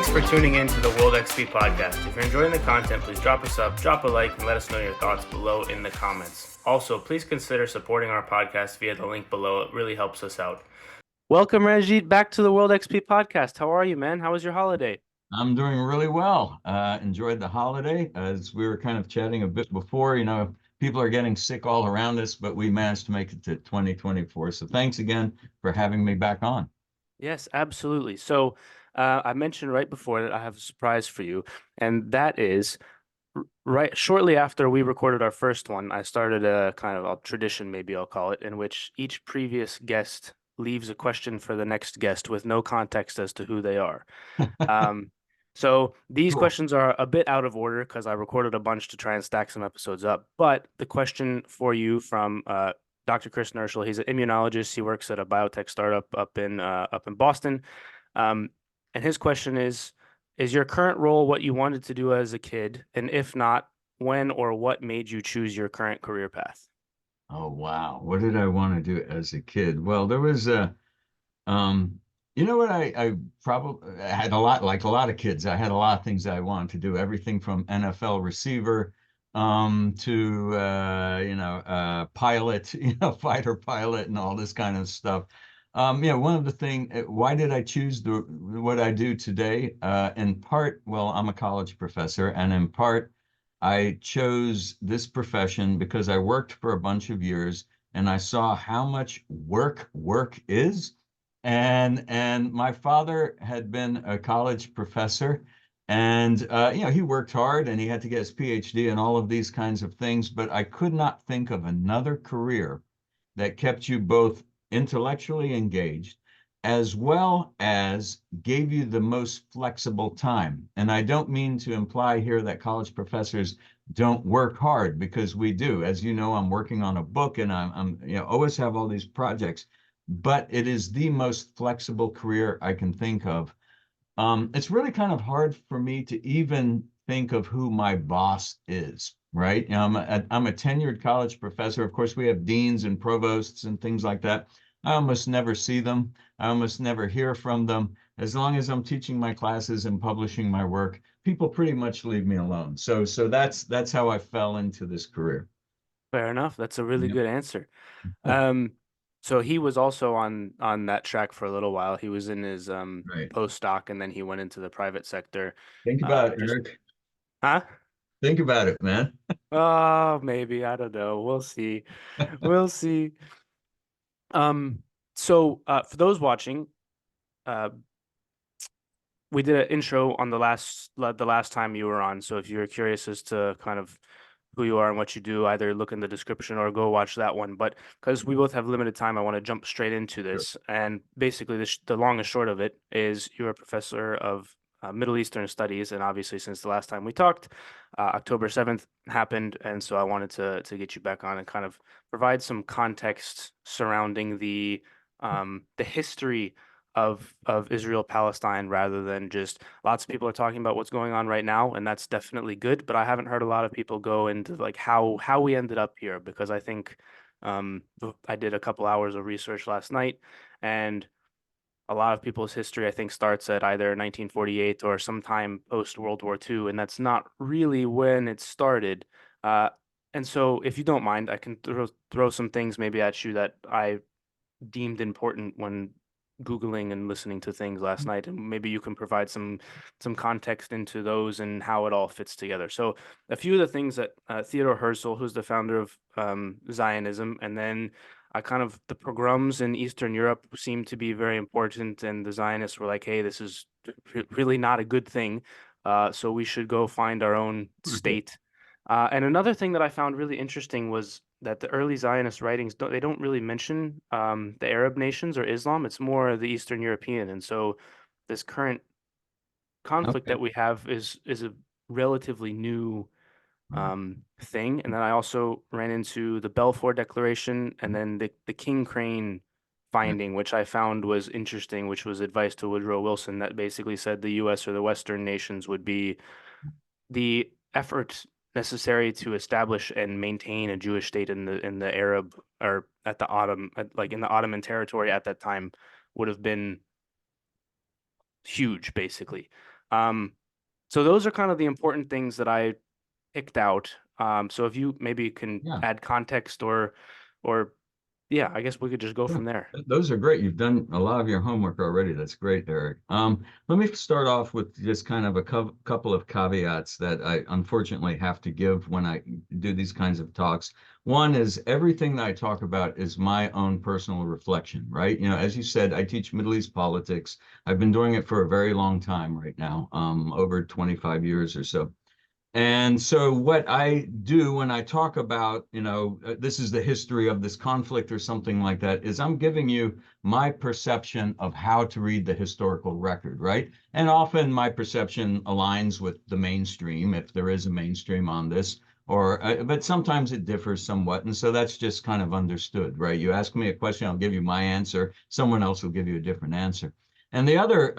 Thanks for tuning in to the World XP podcast. If you're enjoying the content, please drop us up, drop a like, and let us know your thoughts below in the comments. Also, please consider supporting our podcast via the link below. It really helps us out. Welcome, Ranjit, back to the World XP podcast. How are you, man? How was your holiday? I'm doing really well. Enjoyed the holiday. As we were kind of chatting a bit before, people are getting sick all around us, but we managed to make it to 2024. So thanks again for having me back on. Yes, absolutely. So I mentioned right before that I have a surprise for you, and that is right shortly after we recorded our first one, I started a kind of a tradition, maybe I'll call it, in which each previous guest leaves a question for the next guest with no context as to who they are. Um, so these Cool. questions are a bit out of order because I recorded a bunch to try and stack some episodes up. But the question for you from Dr. Chris Nerschel, he's an immunologist. He works at a biotech startup up in Boston. Um, and his question is your current role what you wanted to do as a kid? And if not, when or what made you choose your current career path? Oh, wow. What did I want to do as a kid? Well, there was um, you know what? I probably had a lot, like a lot of kids. I had a lot of things I wanted to do, everything from NFL receiver to pilot, fighter pilot and all this kind of stuff. One of the thing, why did I choose what I do today? In part, well, I'm a college professor, and in part, I chose this profession because I worked for a bunch of years and I saw how much work is. And my father had been a college professor, and he worked hard and he had to get his PhD and all of these kinds of things. But I could not think of another career that kept you both intellectually engaged as well as gave you the most flexible time. And I don't mean to imply here that college professors don't work hard, because we do. As you know, I'm working on a book and I'm always have all these projects, but it is the most flexible career I can think of. It's really kind of hard for me to even think of who my boss is, right? I'm a tenured college professor. Of course, we have deans and provosts and things like that. I almost never see them. I almost never hear from them. As long as I'm teaching my classes and publishing my work, people pretty much leave me alone. So that's how I fell into this career. Fair enough. That's a really Yeah. good answer. Um, so he was also on that track for a little while. He was in his Right. postdoc, and then he went into the private sector. Think about it, Just Eric. huh? Think about it, man. Oh, maybe. I don't know. We'll see. We'll see. Um, for those watching, uh, we did an intro on the last time you were on. So if you're curious as to kind of who you are and what you do, either look in the description or go watch that one. But because we both have limited time, I want to jump straight into Sure. this. And basically, the long and short of it is you're a professor of Middle Eastern studies, and obviously, since the last time we talked, October 7th happened, and so I wanted to get you back on and kind of provide some context surrounding the history of Israel Palestine, rather than just lots of people are talking about what's going on right now, and that's definitely good, but I haven't heard a lot of people go into like how we ended up here, because I think I did a couple hours of research last night, and a lot of people's history I think starts at either 1948 or sometime post World War II, and that's not really when it started. Uh, and so if you don't mind, I can throw some things maybe at you that I deemed important when Googling and listening to things last night, and maybe you can provide some context into those and how it all fits together. So a few of the things that Theodor Herzl, who's the founder of Zionism, and then kind of the pogroms in Eastern Europe seemed to be very important, and the Zionists were like, "Hey, this is really not a good thing, so we should go find our own state." And another thing that I found really interesting was that the early Zionist writings don't really mention the Arab nations or Islam. It's more the Eastern European, and so this current conflict Okay. that we have is a relatively new Right. thing. And then I also ran into the Balfour Declaration, and then the King Crane Yeah. finding, which I found was interesting, which was advice to Woodrow Wilson that basically said the U.S. or the Western nations would be the effort necessary to establish and maintain a Jewish state in the Arab, or at the like in the Ottoman territory at that time, would have been huge, basically. Um, so those are kind of the important things that I picked out. So if you maybe can Yeah. add context or yeah, I guess we could just go Yeah, from there. those are great. You've done a lot of your homework already. That's great, Eric. Let me start off with just kind of a couple of caveats that I unfortunately have to give when I do these kinds of talks. One is everything that I talk about is my own personal reflection, right? You know, as you said, I teach Middle East politics. I've been doing it for a very long time right now, over 25 years or so. And so, what I do when I talk about, this is the history of this conflict or something like that, is I'm giving you my perception of how to read the historical record, right? And often my perception aligns with the mainstream, if there is a mainstream on this, but sometimes it differs somewhat. And so that's just kind of understood, right? You ask me a question, I'll give you my answer. Someone else will give you a different answer. And the other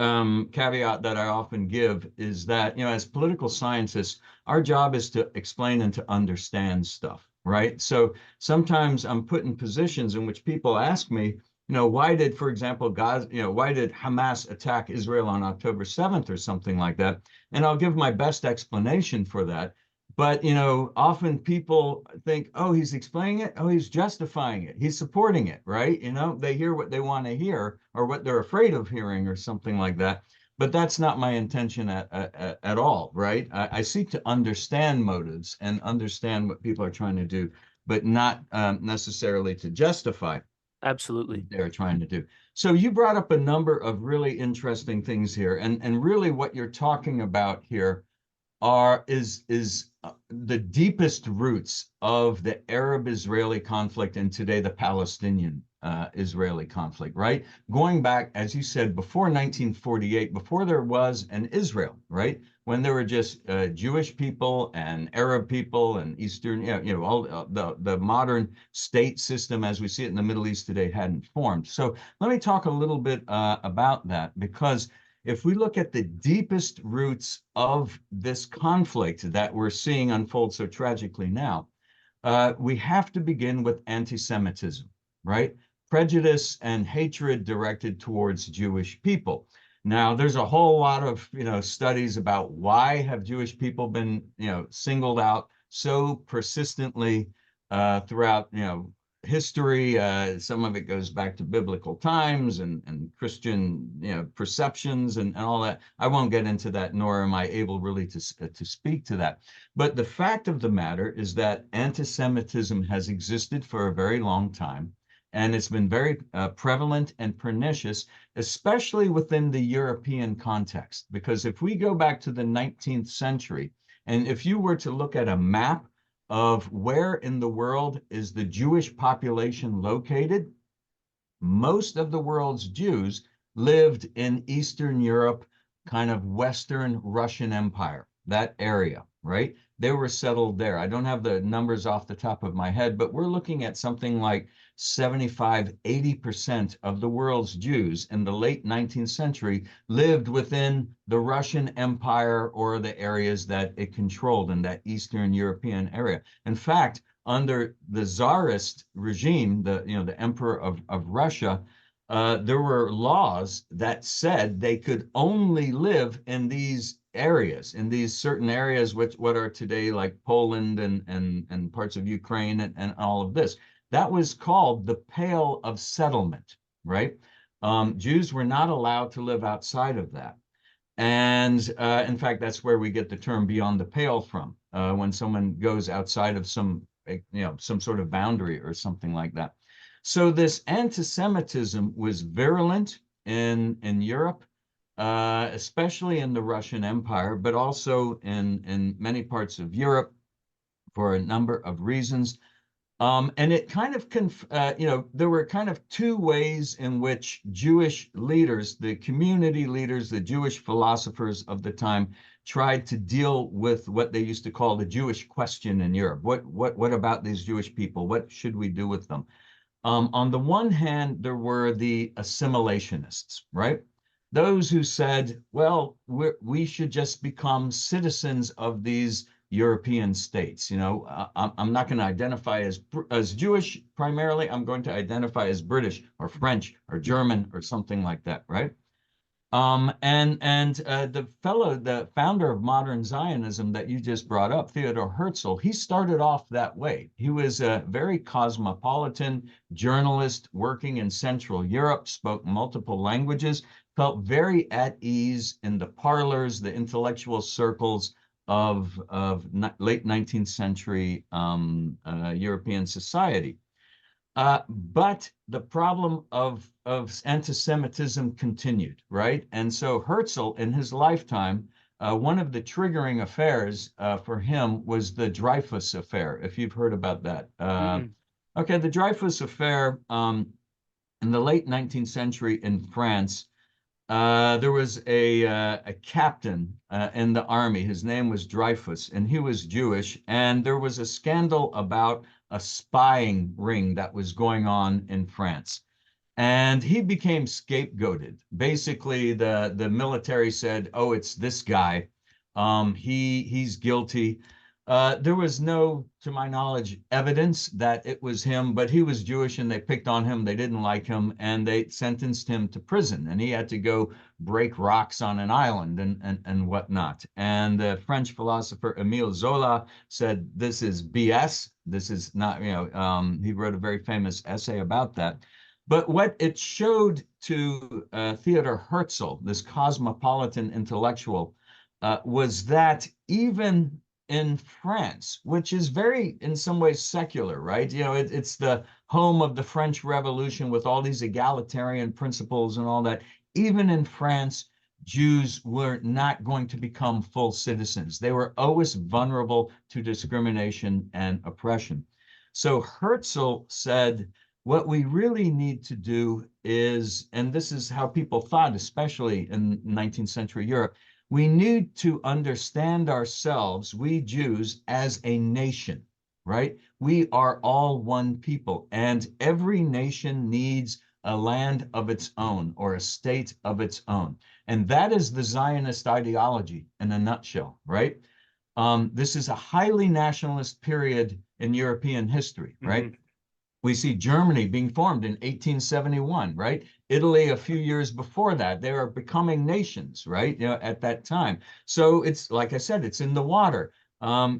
caveat that I often give is that, as political scientists, our job is to explain and to understand stuff, right? So sometimes I'm put in positions in which people ask me, why did, for example, Gaza, why did Hamas attack Israel on October 7th or something like that? And I'll give my best explanation for that. But, often people think, oh, he's explaining it. Oh, he's justifying it. He's supporting it, right? They hear what they want to hear or what they're afraid of hearing or something like that. But that's not my intention at all, right? I seek to understand motives and understand what people are trying to do, but not necessarily to justify Absolutely. what they're trying to do. So you brought up a number of really interesting things here, and really what you're talking about here is the deepest roots of the Arab-Israeli conflict and today the Palestinian Israeli conflict, right? Going back, as you said, before 1948, before there was an Israel, right? When there were just Jewish people and Arab people and Eastern, all the modern state system as we see it in the Middle East today hadn't formed. So let me talk a little bit about that because if we look at the deepest roots of this conflict that we're seeing unfold so tragically now, we have to begin with anti-Semitism, right? Prejudice and hatred directed towards Jewish people. Now, there's a whole lot of studies about why have Jewish people been singled out so persistently throughout history. Some of it goes back to biblical times and Christian perceptions and all that. I won't get into that, nor am I able really to speak to that. But the fact of the matter is that anti-Semitism has existed for a very long time. And it's been very prevalent and pernicious, especially within the European context. Because if we go back to the 19th century, and if you were to look at a map of where in the world is the Jewish population located, most of the world's Jews lived in Eastern Europe, kind of Western Russian Empire, that area, right? They were settled there. I don't have the numbers off the top of my head, but we're looking at something like 75, 80% of the world's Jews in the late 19th century lived within the Russian Empire or the areas that it controlled in that Eastern European area. In fact, under the Tsarist regime, the emperor of Russia, there were laws that said they could only live in these areas, in these certain areas, which what are today like Poland and parts of Ukraine and all of this. That was called the Pale of Settlement, right? Jews were not allowed to live outside of that. And in fact, that's where we get the term beyond the pale from, when someone goes outside of some sort of boundary or something like that. So this anti-Semitism was virulent in Europe, especially in the Russian Empire, but also in many parts of Europe for a number of reasons. And it kind of, there were kind of two ways in which Jewish leaders, the community leaders, the Jewish philosophers of the time, tried to deal with what they used to call the Jewish question in Europe. What about these Jewish people? What should we do with them? On the one hand, there were the assimilationists, right? Those who said, well, we should just become citizens of these European states. I'm not going to identify as Jewish primarily. I'm going to identify as British or French or German or something like that, right? The founder of modern Zionism that you just brought up, Theodor Herzl, he started off that way. He was a very cosmopolitan journalist working in Central Europe, spoke multiple languages, felt very at ease in the parlors, the intellectual circles of late 19th century European society. But the problem of anti-Semitism continued, right? And so Herzl, in his lifetime, one of the triggering affairs for him was the Dreyfus Affair, if you've heard about that. Mm-mm. Okay, the Dreyfus Affair in the late 19th century in France, there was a captain in the army. His name was Dreyfus, and he was Jewish. And there was a scandal about a spying ring that was going on in France. And he became scapegoated. Basically, the military said, "Oh, it's this guy. He's guilty." There was no, to my knowledge, evidence that it was him, but he was Jewish and they picked on him. They didn't like him and they sentenced him to prison. And he had to go break rocks on an island and whatnot. And the French philosopher Émile Zola said, "This is BS. This is not, he wrote a very famous essay about that. But what it showed to Theodor Herzl, this cosmopolitan intellectual, was that even in France, which is very, in some ways, secular, right? It's the home of the French Revolution with all these egalitarian principles and all that. Even in France, Jews were not going to become full citizens. They were always vulnerable to discrimination and oppression. So Herzl said, what we really need to do is, and this is how people thought, especially in 19th century Europe, we need to understand ourselves, we Jews, as a nation, right? We are all one people, and every nation needs a land of its own or a state of its own. And that is the Zionist ideology in a nutshell, right? This is a highly nationalist period in European history, right? Mm-hmm. We see Germany being formed in 1871, right? Italy a few years before that. They are becoming nations, right? At that time. So it's, like I said, it's in the water.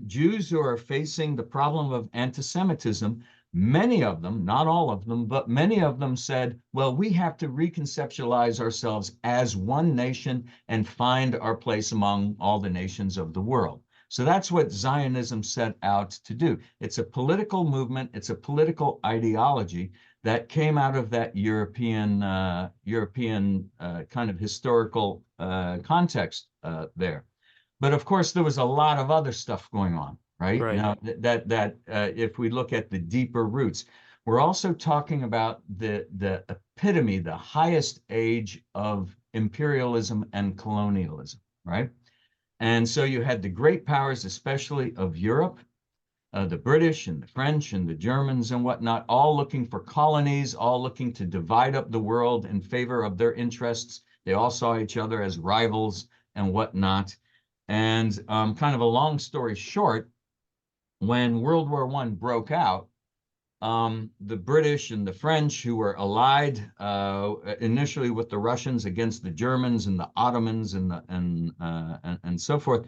Jews who are facing the problem of anti-Semitism, many of them, not all of them, but many of them said, well, we have to reconceptualize ourselves as one nation and find our place among all the nations of the world. So that's what Zionism set out to do. It's a political movement. It's a political ideology that came out of that European kind of historical context there. But of course, there was a lot of other stuff going on, right? Right. Now that if we look at the deeper roots, we're also talking about the epitome, the highest age of imperialism and colonialism, right? And so you had the great powers, especially of Europe, the British and the French and the Germans and whatnot, all looking for colonies, all looking to divide up the world in favor of their interests. They all saw each other as rivals and whatnot. And kind of a long story short, when World War I broke out, the British and the French, who were allied initially with the Russians against the Germans and the Ottomans and so forth,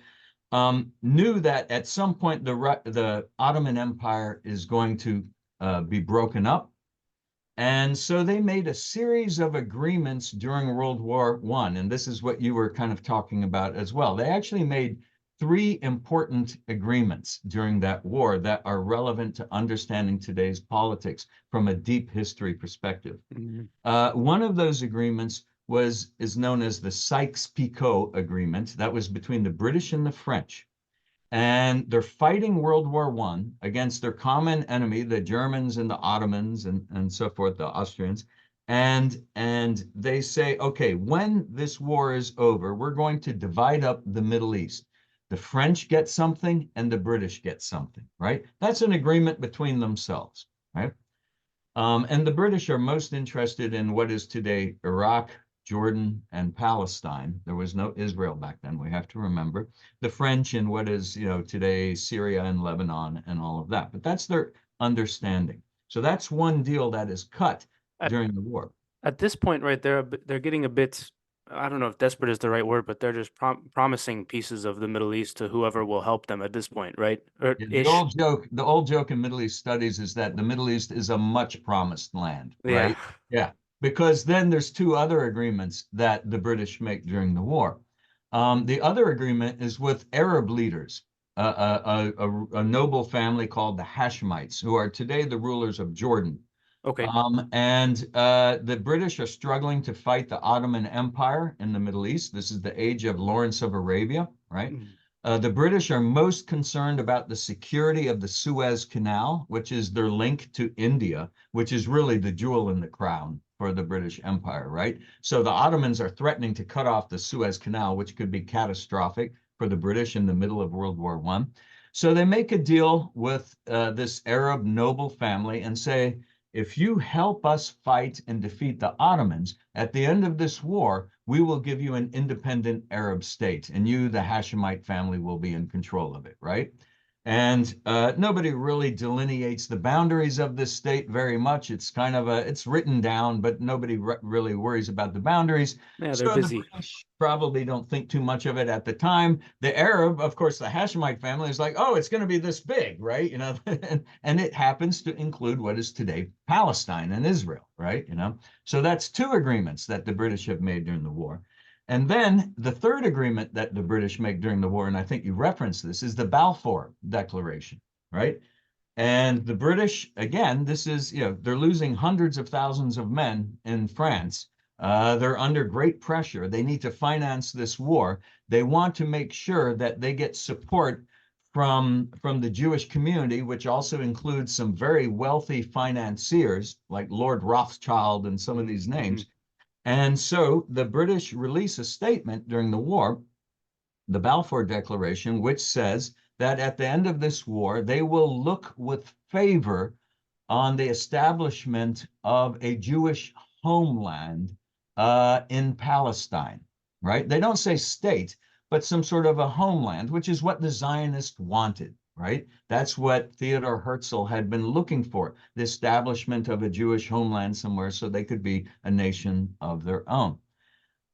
knew that at some point the Ottoman Empire is going to be broken up. And so they made a series of agreements during World War I, and this is what you were kind of talking about as well. They actually made three important agreements during that war that are relevant to understanding today's politics from a deep history perspective. Mm-hmm. One of those agreements is known as the Sykes-Picot Agreement. That was between the British and the French. And they're fighting World War I against their common enemy, the Germans and the Ottomans and so forth, the Austrians. And they say, okay, when this war is over, we're going to divide up the Middle East. The French get something and the British get something, right? That's an agreement between themselves, right? And the British are most interested in what is today Iraq, Jordan, and Palestine. There was no Israel back then, we have to remember. The French in what is, today Syria and Lebanon and all of that. But that's their understanding. So that's one deal that is cut At during the war. at this point, right, they're getting a bit I don't know if desperate is the right word, but they're just promising pieces of the Middle East to whoever will help them at this point, right? Or Yeah, ish. the old joke in Middle East studies is that the Middle East is a much promised land, Yeah. right? Yeah, because then there's two other agreements that the British make during the war. The other agreement is with Arab leaders, a noble family called the Hashemites, who are today the rulers of Jordan. Okay. And the British are struggling to fight the Ottoman Empire in the Middle East. This is the age of Lawrence of Arabia, right? Mm. The British are most concerned about the security of the Suez Canal, which is their link to India, which is really the jewel in the crown for the British Empire, right? So the Ottomans are threatening to cut off the Suez Canal, which could be catastrophic for the British in the middle of World War One. So they make a deal with this Arab noble family and say, if you help us fight and defeat the Ottomans, at the end of this war, we will give you an independent Arab state, and you, the Hashemite family, will be in control of it, right? And nobody really delineates the boundaries of this state very much. It's kind of it's written down, but nobody really worries about the boundaries. Yeah, they're So the busy. British probably don't think too much of it at the time. The Arab, of course, the Hashemite family is like, oh, it's going to be this big, right? And it happens to include what is today Palestine and Israel, right? So that's two agreements that the British have made during the war. And then the third agreement that the British make during the war, and I think you referenced this, is the Balfour Declaration, right? And the British, again, this is, they're losing hundreds of thousands of men in France. They're under great pressure. They need to finance this war. They want to make sure that they get support from the Jewish community, which also includes some very wealthy financiers like Lord Rothschild and some of these Mm-hmm. names. And so the British release a statement during the war, the Balfour Declaration, which says that at the end of this war, they will look with favor on the establishment of a Jewish homeland in Palestine, right? They don't say state, but some sort of a homeland, which is what the Zionists wanted, right? That's what Theodor Herzl had been looking for, the establishment of a Jewish homeland somewhere so they could be a nation of their own.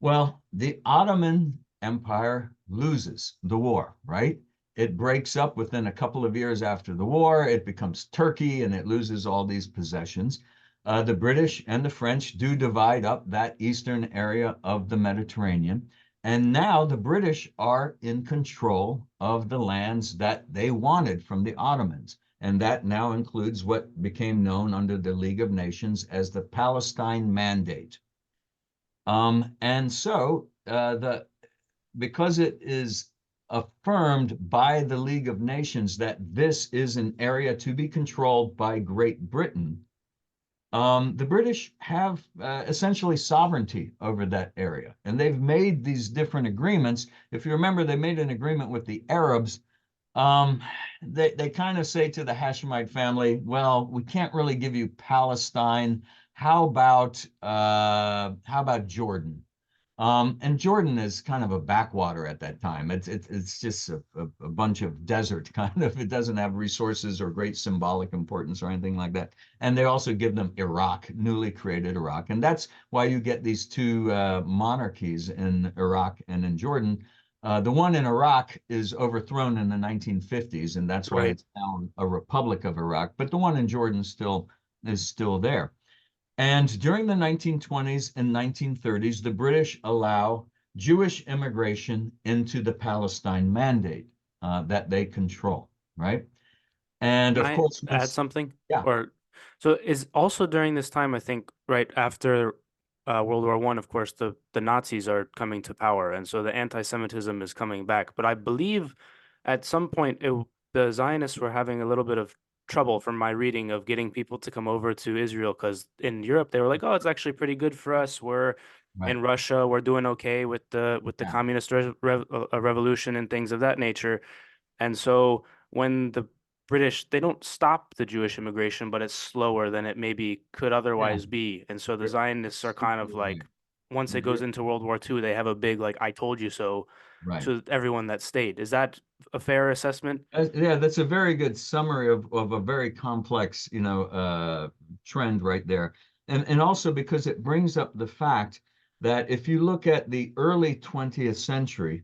Well, the Ottoman Empire loses the war, right? It breaks up within a couple of years after the war. It becomes Turkey and it loses all these possessions. The British and the French do divide up that eastern area of the Mediterranean. And now the British are in control of the lands that they wanted from the Ottomans. And that now includes what became known under the League of Nations as the Palestine Mandate. And so because it is affirmed by the League of Nations that this is an area to be controlled by Great Britain, the British have essentially sovereignty over that area. And they've made these different agreements. If you remember, they made an agreement with the Arabs. Um, they kind of say to the Hashemite family, well, we can't really give you Palestine. How about Jordan? And Jordan is kind of a backwater at that time. It's just a bunch of desert kind of. It doesn't have resources or great symbolic importance or anything like that. And they also give them Iraq, newly created Iraq, and that's why you get these two monarchies in Iraq and in Jordan. The one in Iraq is overthrown in the 1950s, and that's why Right. it's now a Republic of Iraq. But the one in Jordan still is still there. And during the 1920s and 1930s, the British allow Jewish immigration into the Palestine Mandate that they control, right? And Can of I course, add once, something? yeah, Or so is also during this time, I think, right after World War One, of course, the Nazis are coming to power, and so the anti-Semitism is coming back. But I believe at some point the Zionists were having a little bit of trouble, from my reading, of getting people to come over to Israel, because in Europe they were like, "Oh, it's actually pretty good for us. We're right, in Russia. We're doing okay with the yeah, communist revolution and things of that nature." And so when the British, they don't stop the Jewish immigration, but it's slower than it maybe could yeah, otherwise be. And so the you're Zionists are kind of absolutely like, right. once it goes You're into World War II, they have a big, like, I told you so right. to everyone that stayed. Is that a fair assessment? Yeah, that's a very good summary of a very complex, trend right there. And also because it brings up the fact that if you look at the early 20th century,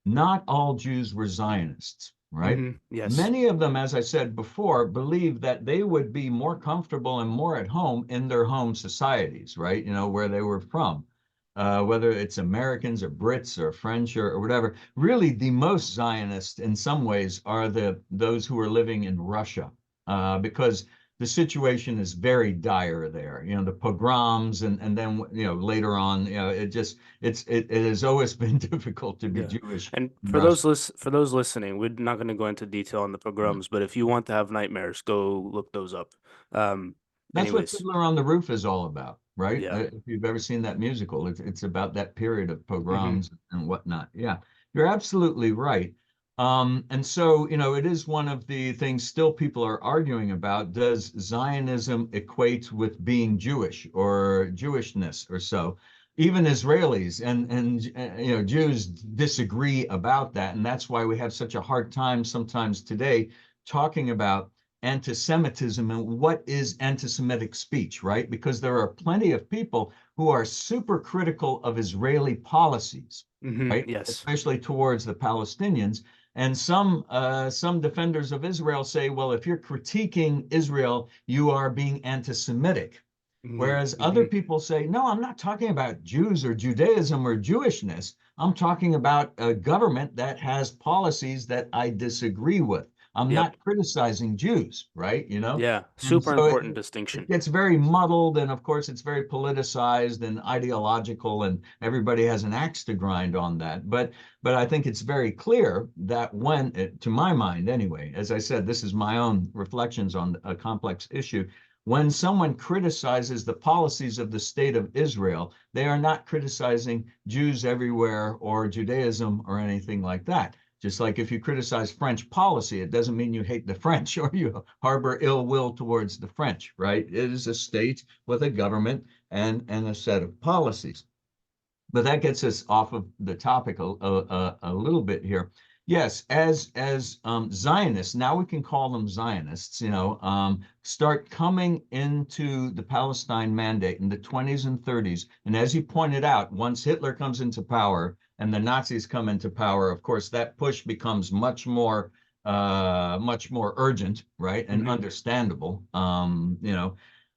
not all Jews were Zionists, right? Yes. Many of them, as I said before, believed that they would be more comfortable and more at home in their home societies, right? You know, where they were from, whether it's Americans or Brits or French or whatever. Really, the most Zionist in some ways are those who are living in Russia, because the situation is very dire there. You know, the pogroms and then later on, it has always been difficult to be Yeah. Jewish And in Russia. for those listening, we're not going to go into detail on the pogroms, but if you want to have nightmares, go look those up. Um, That's what anyways, Fiddler on the Roof is all about, right? yeah. If you've ever seen that musical, it's about that period of hmm pogroms and whatnot. Yeah, you're absolutely right. And so, it is one of the things still people are arguing about. Does Zionism equate with being Jewish or Jewishness or so? Even Israelis and Jews disagree about that, and that's why we have such a hard time sometimes today talking about anti-Semitism and what is anti-Semitic speech, right? Because there are plenty of people who are super critical of Israeli policies, right? Yes. Especially towards the Palestinians. And some defenders of Israel say, well, if you're critiquing Israel, you are being anti-Semitic. hmm Whereas other hmm people say, no, I'm not talking about Jews or Judaism or Jewishness. I'm talking about a government that has policies that I disagree with. I'm Yep. not criticizing Jews, right? Yeah. And Super so important it distinction. gets very muddled. And of course, it's very politicized and ideological, and everybody has an axe to grind on that. But I think it's very clear that to my mind anyway, as I said, this is my own reflections on a complex issue. When someone criticizes the policies of the state of Israel, they are not criticizing Jews everywhere or Judaism or anything like that. Just like if you criticize French policy, it doesn't mean you hate the French or you harbor ill will towards the French, right? It is a state with a government and a set of policies. But that gets us off of the topic a little bit here. Yes, as Zionists, now we can call them Zionists, start coming into the Palestine Mandate in the 20s and 30s. And as you pointed out, once Hitler comes into power and the Nazis come into power, of course, that push becomes much more urgent, right, and hmm understandable.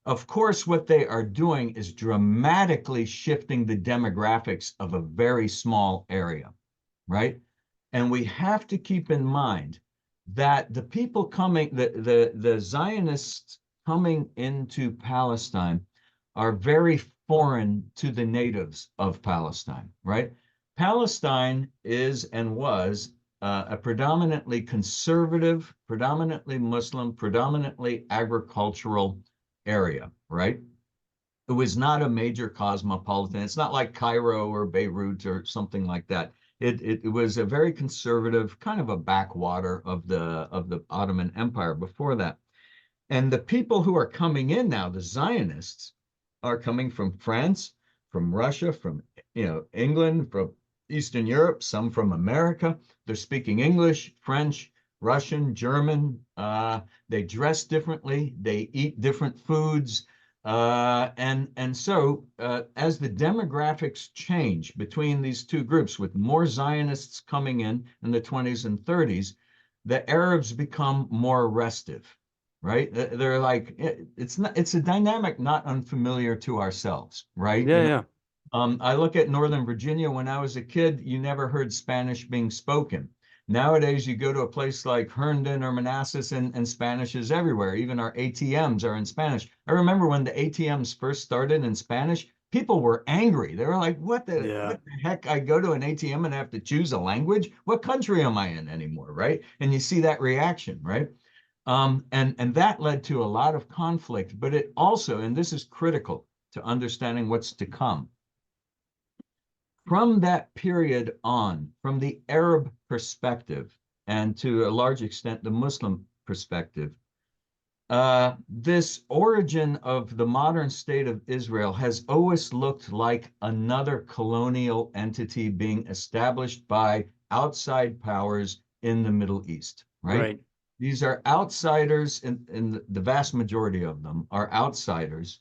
Of course, what they are doing is dramatically shifting the demographics of a very small area, right? And we have to keep in mind that the people coming, the Zionists coming into Palestine are very foreign to the natives of Palestine, right? Palestine is and was a predominantly conservative, predominantly Muslim, predominantly agricultural area, right? It was not a major cosmopolitan. It's not like Cairo or Beirut or something like that. It was a very conservative, kind of a backwater of the Ottoman Empire before that. And the people who are coming in now, the Zionists, are coming from France, from Russia, from England, from Eastern Europe, some from America. They're speaking English, French, Russian, German. They dress differently. They eat different foods. And so as the demographics change between these two groups, with more Zionists coming in the 20s and 30s, the Arabs become more restive, right? They're like, it's a dynamic not unfamiliar to ourselves, right? Yeah, yeah. I look at Northern Virginia. When I was a kid, you never heard Spanish being spoken. Nowadays, you go to a place like Herndon or Manassas, and Spanish is everywhere. Even our ATMs are in Spanish. I remember when the ATMs first started in Spanish, people were angry. They were like, Yeah. what the heck? I go to an ATM and have to choose a language? What country am I in anymore, right? And you see that reaction, right? And that led to a lot of conflict, but it also, and this is critical to understanding what's to come, from that period on, from the Arab perspective, and to a large extent the Muslim perspective, this origin of the modern state of Israel has always looked like another colonial entity being established by outside powers in the Middle East, right? Right. These are outsiders, and the vast majority of them are outsiders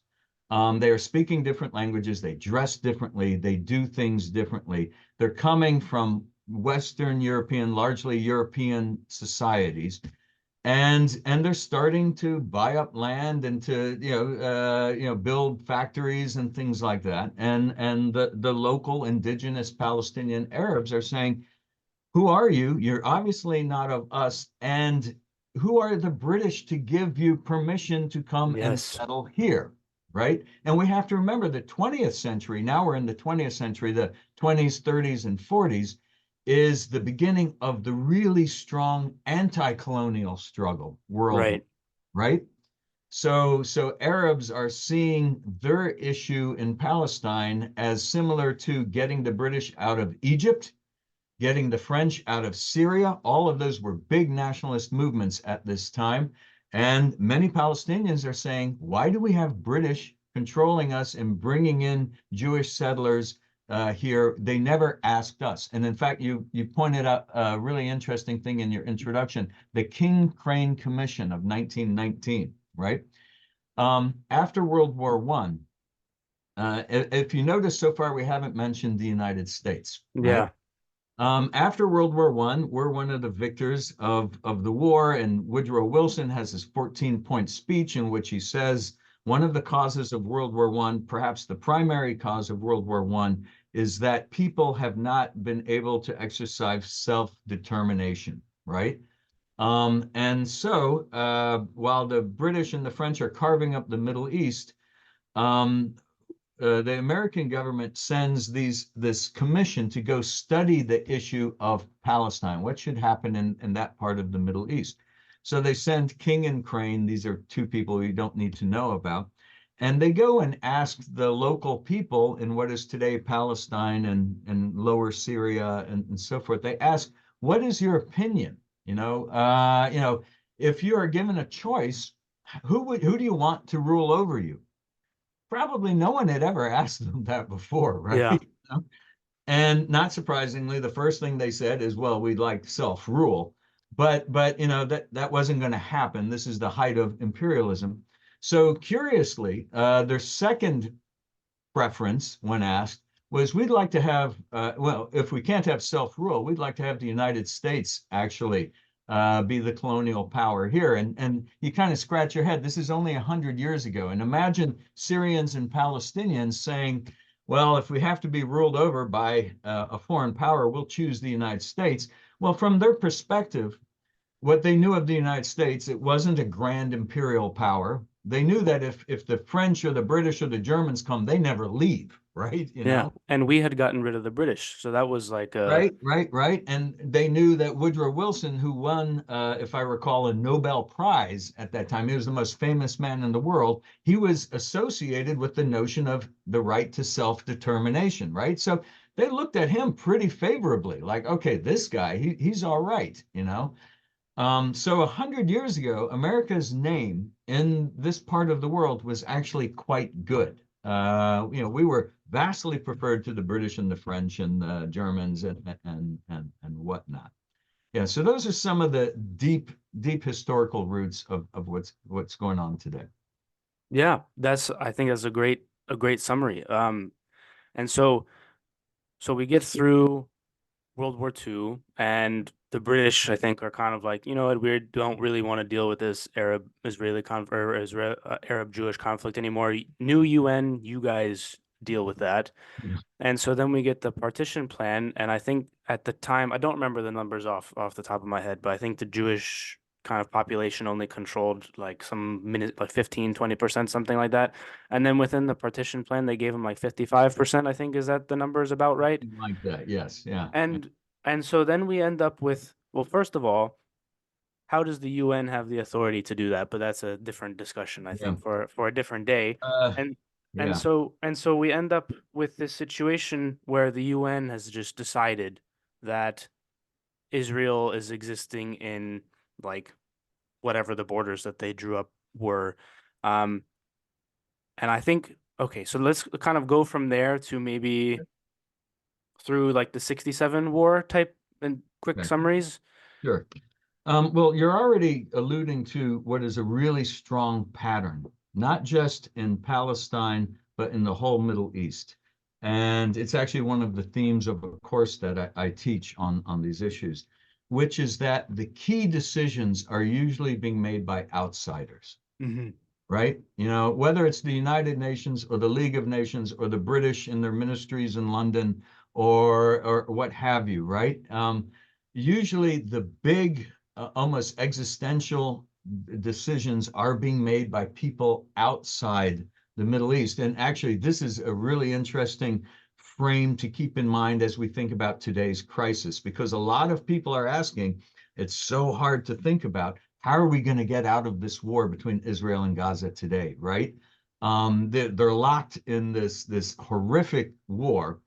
They are speaking different languages. They dress differently. They do things differently. They're coming from Western European, largely European societies, and they're starting to buy up land and to build factories and things like that. And the local indigenous Palestinian Arabs are saying, who are you? You're obviously not of us. And who are the British to give you permission to come and Yes. settle here? Right. And we have to remember the 20th century, now we're in the 20th century, the 20s, 30s, and 40s is the beginning of the really strong anti-colonial struggle worldwide. Right. Right. So Arabs are seeing their issue in Palestine as similar to getting the British out of Egypt, getting the French out of Syria. All of those were big nationalist movements at this time. And many Palestinians are saying, why do we have British controlling us and bringing in Jewish settlers here? They never asked us. And in fact, you pointed out a really interesting thing in your introduction, the King Crane Commission of 1919, right? After World War I, if you notice so far, we haven't mentioned the United States, right? Yeah. After World War I, we're one of the victors of the war, and Woodrow Wilson has his 14-point speech in which he says one of the causes of World War I, perhaps the primary cause of World War I, is that people have not been able to exercise self-determination, right? And so while the British and the French are carving up the Middle East, um, the American government sends this commission to go study the issue of Palestine. What should happen in that part of the Middle East? So they send King and Crane. These are two people you don't need to know about. And they go and ask the local people in what is today Palestine and lower Syria and so forth. They ask, what is your opinion? If you are given a choice, who do you want to rule over you? Probably no one had ever asked them that before, Yeah. right? And not surprisingly, the first thing they said is, well, we'd like self-rule. But that wasn't going to happen. This is the height of imperialism. So curiously, their second preference when asked was, we'd like to have, well, if we can't have self-rule, we'd like to have the United States actually be the colonial power here. And you kind of scratch your head. This is only 100 years ago. And imagine Syrians and Palestinians saying, well, if we have to be ruled over by a foreign power, we'll choose the United States. Well, from their perspective, what they knew of the United States, it wasn't a grand imperial power. They knew that if the French or the British or the Germans come, they never leave, right? Yeah. And we had gotten rid of the British. So that was like a, Right. And they knew that Woodrow Wilson, who won, if I recall, a Nobel Prize at that time, he was the most famous man in the world. He was associated with the notion of the right to self-determination, right? So they looked at him pretty favorably, like, okay, this guy, he's all right. So 100 years ago, America's name in this part of the world was actually quite good. We were vastly preferred to the British and the French and the Germans and whatnot. Yeah, so those are some of the deep historical roots of what's going on today. yeah, I think that's a great summary. And so we get through World War II, and the British, I think, are kind of like, you know what, we don't really want to deal with this Arab-Israeli conf or Israel Arab-Jewish conflict anymore. New UN, you guys deal with that. Yeah. And so then we get the partition plan, and I think at the time, I don't remember the numbers off the top of my head, but I think the Jewish kind of population only controlled like some minute like 15-20%, something like that. And then within the partition plan, they gave them like 55%, I think. Is that the numbers about right? Something like that. Yes. Yeah. And and so then we end up with, well, first of all, how does the UN have the authority to do that? But that's a different discussion, I Yeah. think, for a different day. Uh, And and yeah. so and so we end up with this situation where the UN has just decided that Israel is existing in like whatever the borders that they drew up were. Um, and I think, okay, so let's kind of go from there to maybe through like the 67 war type and quick Okay. summaries. Sure. Well, you're already alluding to what is a really strong pattern not just in Palestine, but in the whole Middle East. And it's actually one of the themes of a course that I teach on these issues, which is that the key decisions are usually being made by outsiders, Hmm. right? You know, whether it's the United Nations or the League of Nations or the British in their ministries in London or what have you, right? Usually the big, almost existential decisions are being made by people outside the Middle East. And actually, this is a really interesting frame to keep in mind as we think about today's crisis, because a lot of people are asking, it's so hard to think about how are we going to get out of this war between Israel and Gaza today, right? They're locked in this horrific war,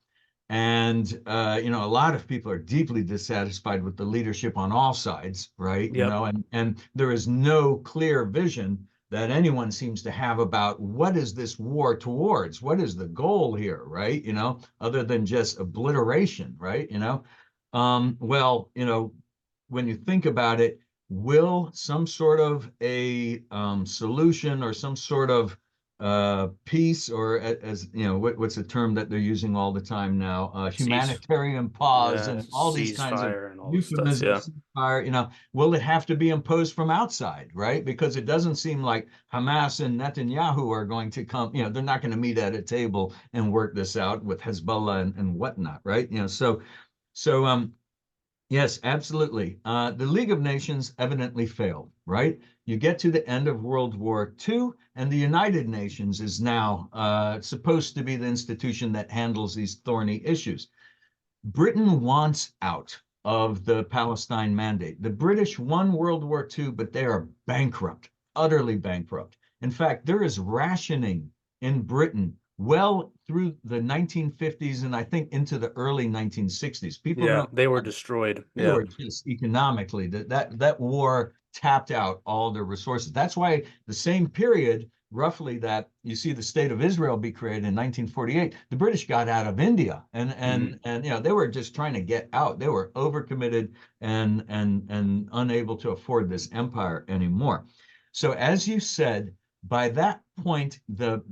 and you know, a lot of people are deeply dissatisfied with the leadership on all sides, right? You Yep. know, and there is no clear vision that anyone seems to have about what is this war towards? What is the goal here, right? You know, other than just obliteration, right? You know, well, you know, when you think about it, will some sort of a solution or some sort of peace, or as you know, what's a term that they're using all the time now? Cease. Humanitarian pause Yeah. and all these kinds of Ceasefire and all this stuff. Yeah. euphemisms. You know, will it have to be imposed from outside, right? Because it doesn't seem like Hamas and Netanyahu are going to come. You know, they're not going to meet at a table and work this out with Hezbollah and whatnot, right? You know, so yes, absolutely. The League of Nations evidently failed, right? You get to the end of World War II, and the United Nations is now supposed to be the institution that handles these thorny issues. Britain wants out of the Palestine Mandate. The British won World War II, but they are bankrupt, utterly bankrupt. In fact, there is rationing in Britain well through the 1950s and I think into the early 1960s. People Yeah. don't They were realize destroyed. they Yeah. were just economically that war tapped out all their resources. That's why the same period, roughly, that you see the state of Israel be created in 1948, the British got out of India, and Hmm. you know, they were just trying to get out. They were overcommitted and unable to afford this empire anymore. So as you said, by that point, the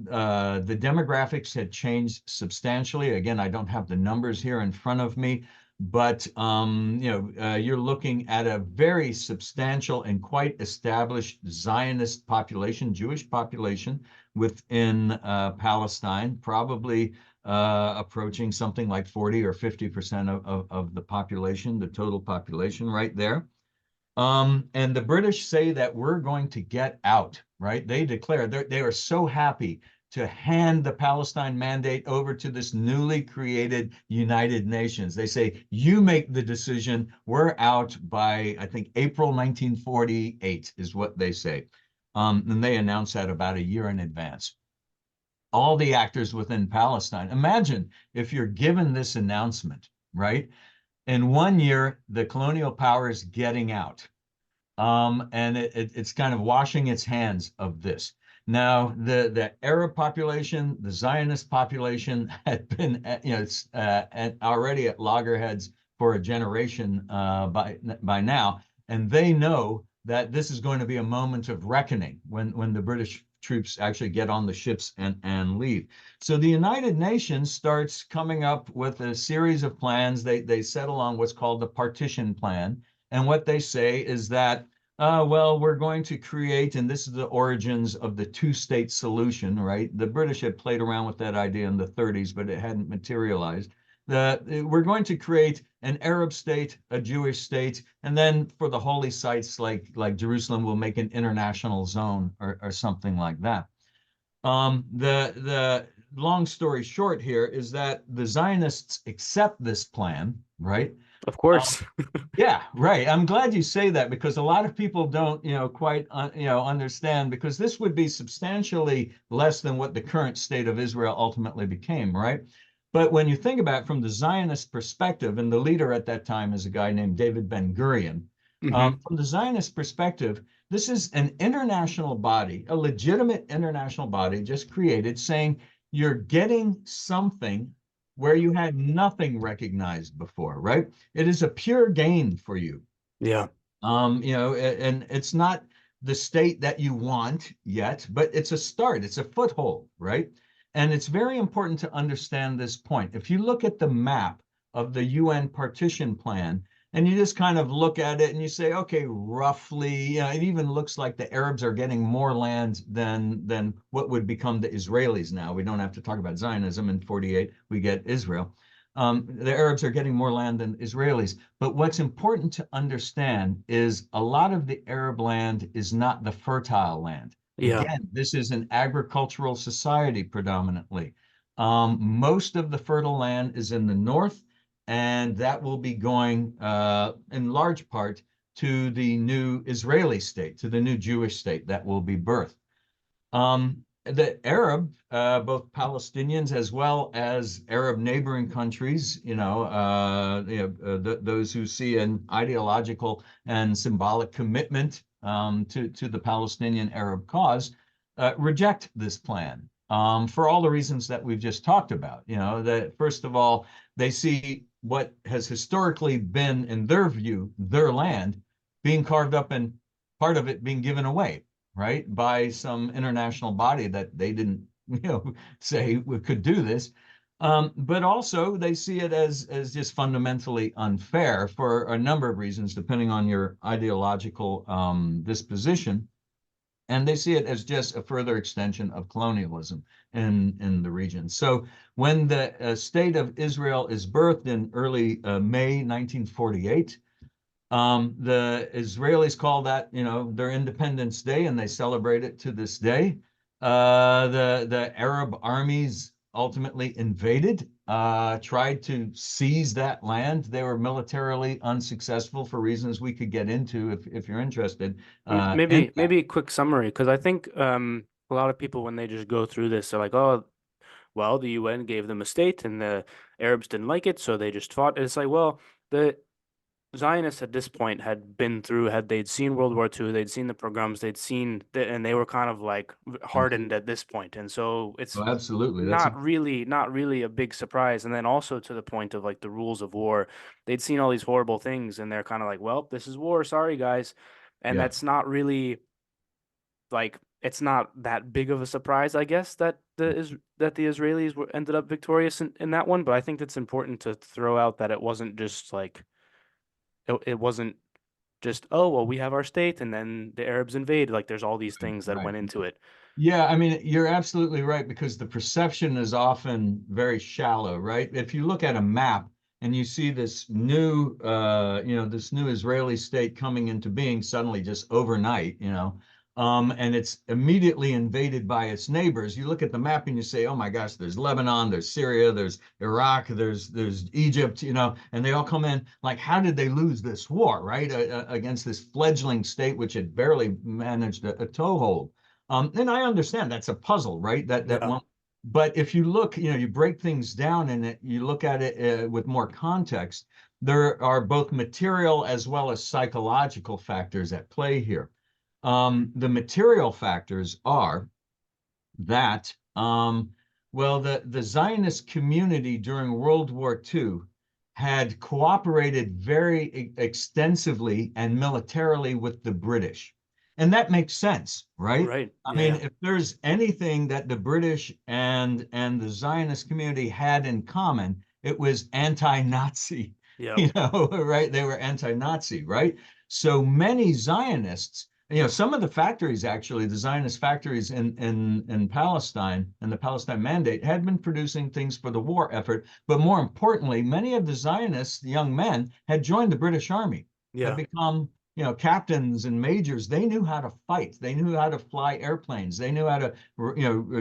demographics had changed substantially. Again, I don't have the numbers here in front of me, but you know, you're looking at a very substantial and quite established Zionist population, Jewish population within Palestine, probably approaching something like 40 or 50% of the population, the total population right there. And the British say that we're going to get out, right? They declare they are so happy to hand the Palestine Mandate over to this newly created United Nations. They say, you make the decision. We're out by, I think, April 1948 is what they say. And they announce that about a year in advance. All the actors within Palestine. Imagine if you're given this announcement, right? In 1 year, the colonial power is getting out, and it's kind of washing its hands of this. Now, the Arab population, the Zionist population, had been, you know, already at loggerheads for a generation by now, and they know that this is going to be a moment of reckoning when the British troops actually get on the ships and leave. So the United Nations starts coming up with a series of plans. They settle on what's called the partition plan. And what they say is that well, we're going to create, and this is the origins of the two-state solution, right? The British had played around with that idea in the 30s, but it hadn't materialized. We're going to create an Arab state, a Jewish state, and then for the holy sites like Jerusalem, we'll make an international zone or something like that. The long story short here is that the Zionists accept this plan, right? Of course. Yeah, right. I'm glad you say that because a lot of people don't, you know, quite, you know, understand, because this would be substantially less than what the current state of Israel ultimately became, right? But when you think about it from the Zionist perspective, and the leader at that time is a guy named David Ben-Gurion, Hmm. from the Zionist perspective, this is an international body, a legitimate international body just created, saying you're getting something where you had nothing recognized before, right? It is a pure gain for you. Yeah. You know, and it's not the state that you want yet, but it's a start, it's a foothold, right? And it's very important to understand this point. If you look at the map of the UN partition plan, and you just kind of look at it and you say, okay, roughly, it even looks like the Arabs are getting more land than what would become the Israelis now. We don't have to talk about Zionism. In 48, we get Israel. The Arabs are getting more land than Israelis. But what's important to understand is a lot of the Arab land is not the fertile land. Yeah. Again, this is an agricultural society predominantly. Most of the fertile land is in the north, and that will be going in large part to the new Israeli state, to the new Jewish state that will be birthed. The Arab, both Palestinians as well as Arab neighboring countries, those who see an ideological and symbolic commitment to the Palestinian Arab cause, reject this plan for all the reasons that we've just talked about. That first of all, they see what has historically been, in their view, their land being carved up and part of it being given away, right, by some international body that they didn't, say we could do this. But also they see it as just fundamentally unfair for a number of reasons, depending on your ideological disposition. And they see it as just a further extension of colonialism in the region. So when the state of Israel is birthed in early May 1948, the Israelis call that, their Independence Day, and they celebrate it to this day. The Arab armies ultimately invaded, tried to seize that land. They were militarily unsuccessful for reasons we could get into if you're interested. In Maybe a quick summary, because I think a lot of people when they just go through this are like, oh, well, the UN gave them a state and the Arabs didn't like it, so they just fought. And it's like, well, the Zionists at this point they'd seen World War II, they'd seen the pogroms, and they were kind of like hardened at this point. And so it's Oh, absolutely. not really a big surprise. And then also to the point of like the rules of war, they'd seen all these horrible things and they're kind of like, well, this is war, sorry guys. And Yeah. that's not really like it's not that big of a surprise, I guess, that the Israelis ended up victorious in that one. But I think it's important to throw out that it wasn't just like it wasn't just, oh, well, we have our state and then the Arabs invade. Like there's all these things that Right. went into it. Yeah, I mean, you're absolutely right because the perception is often very shallow, right? If you look at a map and you see this new Israeli state coming into being suddenly just overnight, and it's immediately invaded by its neighbors. You look at the map and you say, "Oh my gosh, there's Lebanon, there's Syria, there's Iraq, there's Egypt, and they all come in. Like, how did they lose this war, right, against this fledgling state which had barely managed a toehold?" And I understand that's a puzzle, right? That Yeah. one. But if you look, you break things down and you look at it with more context, there are both material as well as psychological factors at play here. The material factors are that, well, the Zionist community during World War II had cooperated very extensively and militarily with the British. And that makes sense, right? Right. I Yeah. mean, Yeah. if there's anything that the British and the Zionist community had in common, it was anti-Nazi, Yep. right? They were anti-Nazi, right? So many Zionists, some of the factories, actually, the Zionist factories in Palestine and the Palestine Mandate had been producing things for the war effort. But more importantly, many of the Zionists, the young men, had joined the British Army, had Yeah. become, captains and majors. They knew how to fight. They knew how to fly airplanes. They knew how to,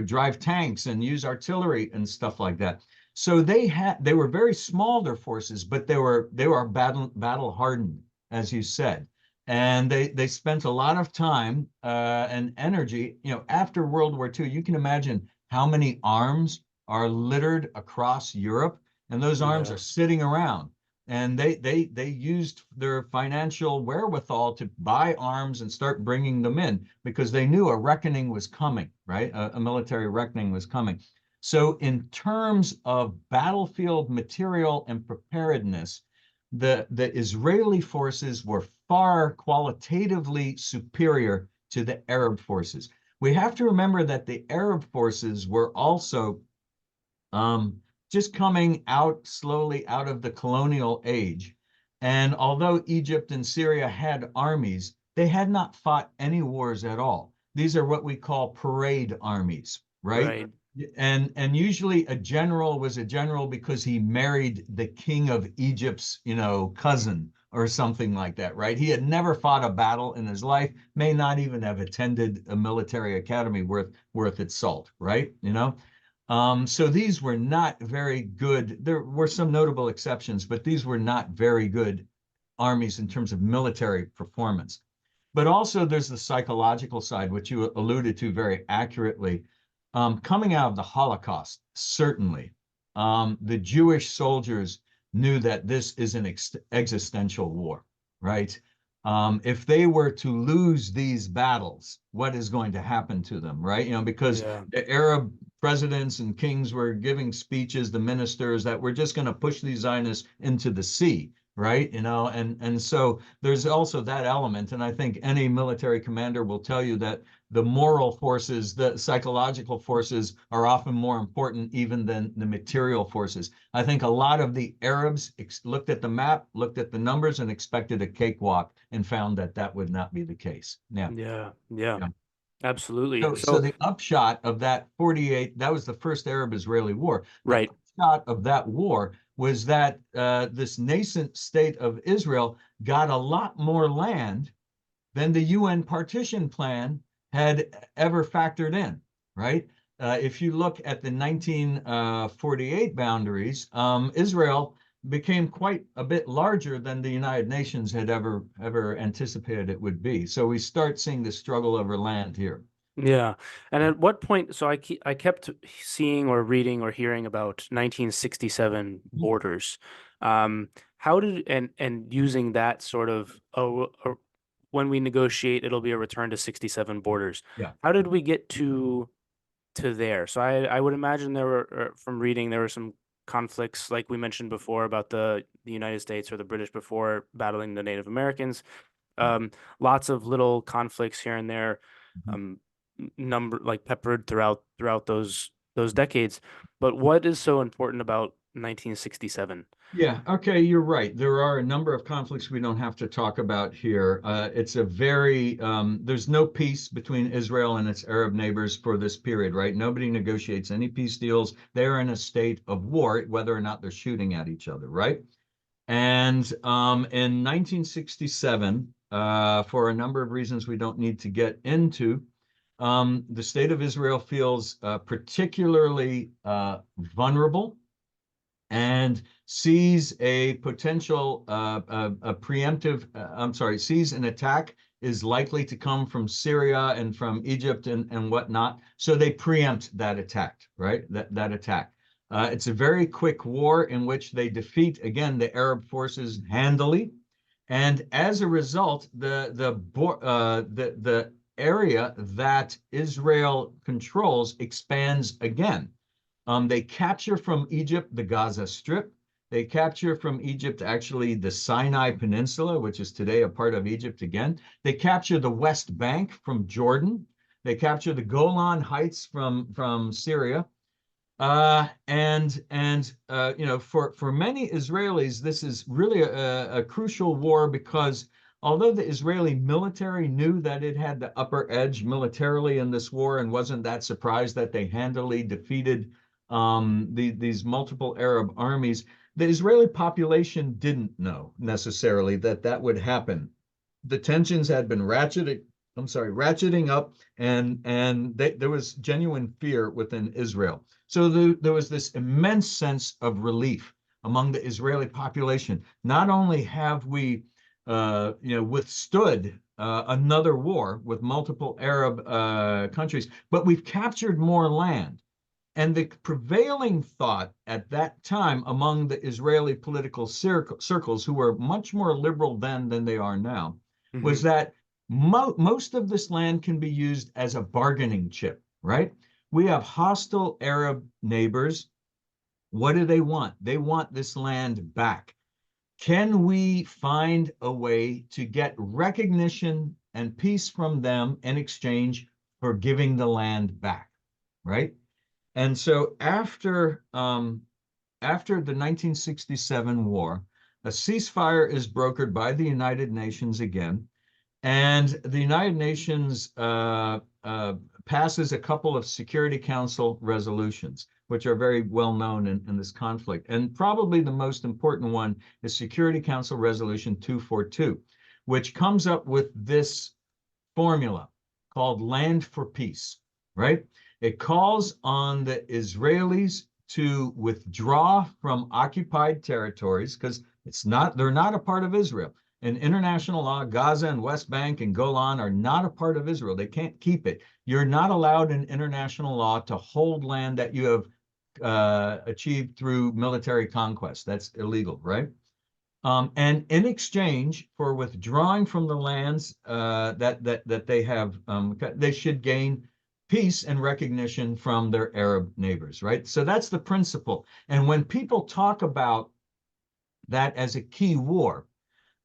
drive tanks and use artillery and stuff like that. So they were very small, their forces, but they were battle hardened, as you said, and they spent a lot of time and energy. After World War II, you can imagine how many arms are littered across Europe, and those arms Yeah. are sitting around. And they used their financial wherewithal to buy arms and start bringing them in because they knew a reckoning was coming, right? A military reckoning was coming. So, in terms of battlefield material and preparedness, the Israeli forces were far qualitatively superior to the Arab forces. We have to remember that the Arab forces were also um, just coming out slowly out of the colonial age. And although Egypt and Syria had armies, they had not fought any wars at all. These are what we call parade armies, right? Right. And usually a general was a general because he married the king of Egypt's, cousin or something like that, right? He had never fought a battle in his life, may not even have attended a military academy worth its salt, right? So these were not very good. There were some notable exceptions, but these were not very good armies in terms of military performance. But also there's the psychological side, which you alluded to very accurately. Coming out of the Holocaust, certainly, the Jewish soldiers knew that this is an existential war, right? If they were to lose these battles, what is going to happen to them, right? Because Yeah. the Arab presidents and kings were giving speeches, the ministers, that we're just going to push these Zionists into the sea, right? And so there's also that element. And I think any military commander will tell you that the moral forces, the psychological forces are often more important even than the material forces. I think a lot of the Arabs looked at the map, looked at the numbers, and expected a cakewalk and found that that would not be the case. Yeah. Yeah. Yeah. Yeah. Absolutely. So So, the upshot of that 48, that was the first Arab-Israeli war. The right. upshot of that war was that this nascent state of Israel got a lot more land than the UN partition plan had ever factored in, right? If you look at the 1948 boundaries, Israel became quite a bit larger than the United Nations had ever anticipated it would be. So we start seeing the struggle over land here. Yeah. And at what point, so I kept seeing or reading or hearing about 1967 borders. Um, how did and using that sort of, when we negotiate, it'll be a return to 67 borders. Yeah. How did we get to there? So I would imagine there were, from reading, there were some conflicts like we mentioned before about the United States or the British before battling the Native Americans. Yeah. Um, Lots of little conflicts here and there, Mhm. um, number like peppered throughout those decades. But what is so important about 1967? Yeah, okay, you're right. There are a number of conflicts we don't have to talk about here. It's a very, there's no peace between Israel and its Arab neighbors for this period, right? Nobody negotiates any peace deals. They're in a state of war, whether or not they're shooting at each other, right? And in 1967, for a number of reasons we don't need to get into, the state of Israel feels particularly vulnerable and sees a potential a preemptive, I'm sorry, sees an attack is likely to come from Syria and from Egypt and whatnot. So they preempt that attack, right? That attack. It's a very quick war in which they defeat, again, the Arab forces handily. And as a result, the area that Israel controls expands again. They capture from Egypt the Gaza Strip. They capture from Egypt actually the Sinai Peninsula, which is today a part of Egypt again. They capture the West Bank from Jordan. They capture the Golan Heights from Syria. For many Israelis, this is really a crucial war because although the Israeli military knew that it had the upper edge militarily in this war and wasn't that surprised that they handily defeated these multiple Arab armies, the Israeli population didn't know necessarily that that would happen. The tensions had been ratcheting up, and there was genuine fear within Israel. So there was this immense sense of relief among the Israeli population. Not only have we, withstood another war with multiple Arab countries, but we've captured more land. And the prevailing thought at that time among the Israeli political circles, who were much more liberal then than they are now, was Hmm. that most of this land can be used as a bargaining chip, right? We have hostile Arab neighbors. What do they want? They want this land back. Can we find a way to get recognition and peace from them in exchange for giving the land back, right? And so after the 1967 war, a ceasefire is brokered by the United Nations again, and the United Nations passes a couple of Security Council resolutions, which are very well known in this conflict. And probably the most important one is Security Council Resolution 242, which comes up with this formula called Land for Peace, right? It calls on the Israelis to withdraw from occupied territories because they're not a part of Israel. In international law, Gaza and West Bank and Golan are not a part of Israel. They can't keep it. You're not allowed in international law to hold land that you have achieved through military conquest. That's illegal, right? And in exchange for withdrawing from the lands that they have, they should gain peace and recognition from their Arab neighbors, right? So that's the principle. And when people talk about that as a key war,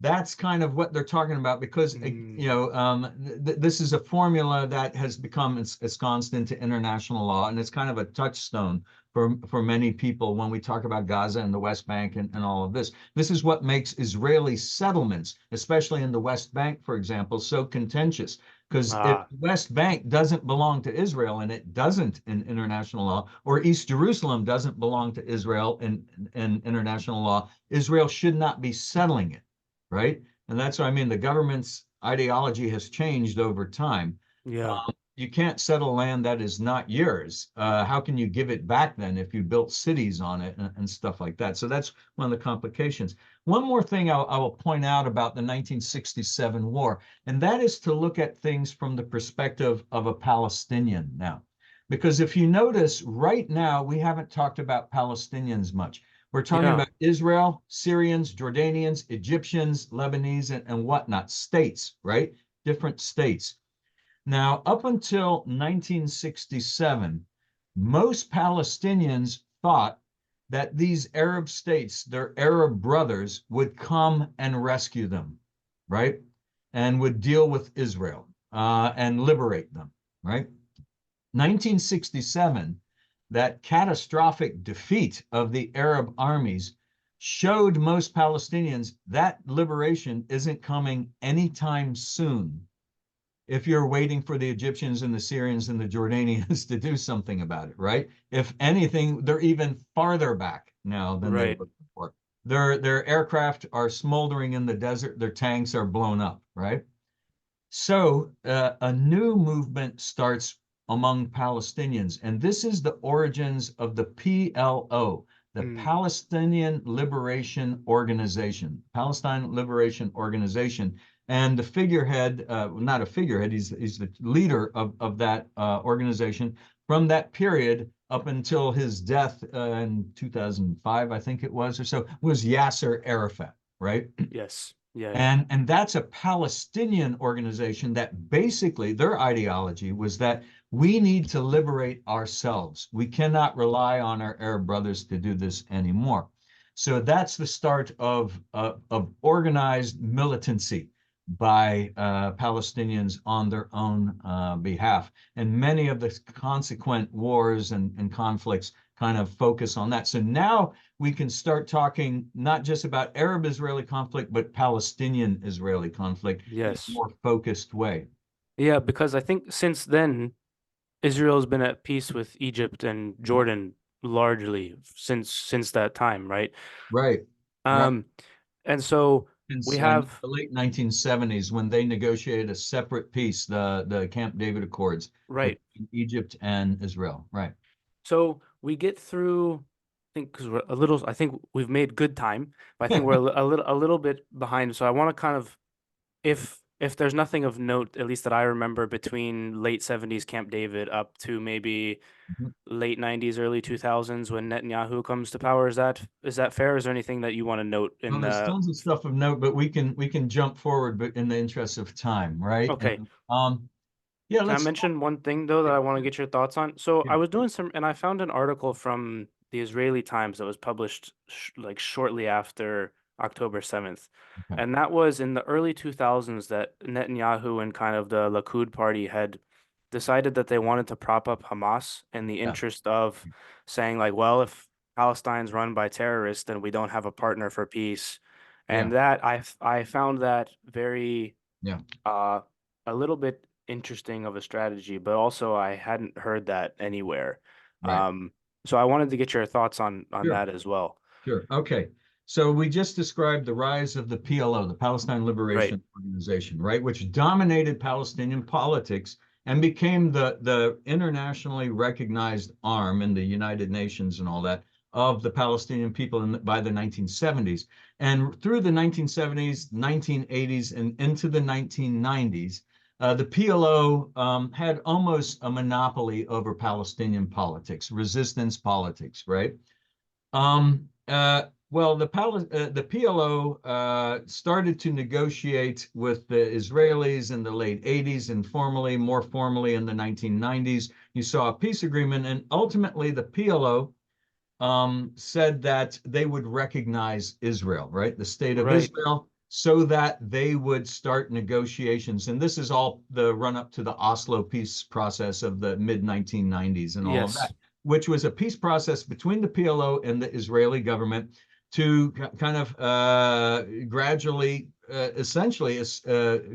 that's kind of what they're talking about because this is a formula that has become ensconced into international law, and it's kind of a touchstone for many people when we talk about Gaza and the West Bank and all of this. This is what makes Israeli settlements, especially in the West Bank, for example, so contentious. Because if Ah, the West Bank doesn't belong to Israel, and it doesn't in international law, or East Jerusalem doesn't belong to Israel in international law, Israel should not be settling it, right? And that's what I mean. The government's ideology has changed over time. yeah, You can't settle land that is not yours. How can you give it back then if you built cities on it and stuff like that? So that's one of the complications. One more thing I will point out about the 1967 war, and that is to look at things from the perspective of a Palestinian now. Because if you notice, right now, we haven't talked about Palestinians much. We're talking yeah. about Israel, Syrians, Jordanians, Egyptians, Lebanese, and whatnot, states, right? Different states. Now, up until 1967, most Palestinians thought that these Arab states, their Arab brothers, would come and rescue them, right? And would deal with Israel and liberate them, right? 1967, that catastrophic defeat of the Arab armies showed most Palestinians that liberation isn't coming anytime soon if you're waiting for the Egyptians and the Syrians and the Jordanians to do something about it, right? If anything, they're even farther back now than they Right. were before. Their aircraft are smoldering in the desert, their tanks are blown up, right? So a new movement starts among Palestinians, and this is the origins of the PLO, the Mm, Palestinian Liberation Organization, Palestine Liberation Organization. And the figurehead, not a figurehead, he's the leader of that organization from that period up until his death in 2005, I think it was, or so, was Yasser Arafat, right? yes. Yeah, yeah. And that's a Palestinian organization that basically their ideology was that we need to liberate ourselves. We cannot rely on our Arab brothers to do this anymore. So that's the start of organized militancy by Palestinians on their own behalf. And many of the consequent wars and conflicts kind of focus on that. So now we can start talking not just about Arab-Israeli conflict, but Palestinian-Israeli conflict in a Yes. more focused way. Yeah, because I think since then, Israel's been at peace with Egypt and Jordan largely since that time, right? Right, right. Um, and so we Since have the late 1970s, when they negotiated a separate peace, the Camp David Accords right. between Egypt and Israel. Right. So we get through, I think, because we're a little, I think we've made good time, but I think we're a little bit behind. So I want to kind of, if there's nothing of note, at least that I remember between late 70s Camp David up to maybe late 90s, early 2000s when Netanyahu comes to power, is that fair? Is there anything that you want to note Well, in there's the tons of stuff of note, but we can jump forward, but in the interest of time, right? okay. And yeah, Can I let's talk. mention one thing though that I want to get your thoughts on? So I was doing some, and I found an article from the Israeli Times that was published like shortly after October 7th. Okay. And that was in the early 2000s that Netanyahu and kind of the Likud party had decided that they wanted to prop up Hamas in the Yeah. interest of saying, like, well, if Palestine's run by terrorists, then we don't have a partner for peace. Yeah. And that I found that very Yeah. uh a little bit interesting of a strategy, but also I hadn't heard that anywhere. Right. Um, so I wanted to get your thoughts on Sure. that as well. Sure. Okay. So we just described the rise of the PLO, the Palestine Right. Liberation Organization, right, which dominated Palestinian politics and became the internationally recognized arm in the United Nations and all that of the Palestinian people by the 1970s. And through the 1970s, 1980s, and into the 1990s, the PLO had almost a monopoly over Palestinian politics, resistance politics, right? Well, the PLO started to negotiate with the Israelis in the late 80s and more formally in the 1990s. You saw a peace agreement, and ultimately the PLO said that they would recognize Israel, right? The state of Right. Israel, so that they would start negotiations. And this is all the run up to the Oslo peace process of the mid 1990s and all of that, Yes. which was a peace process between the PLO and the Israeli government to kind of gradually, essentially,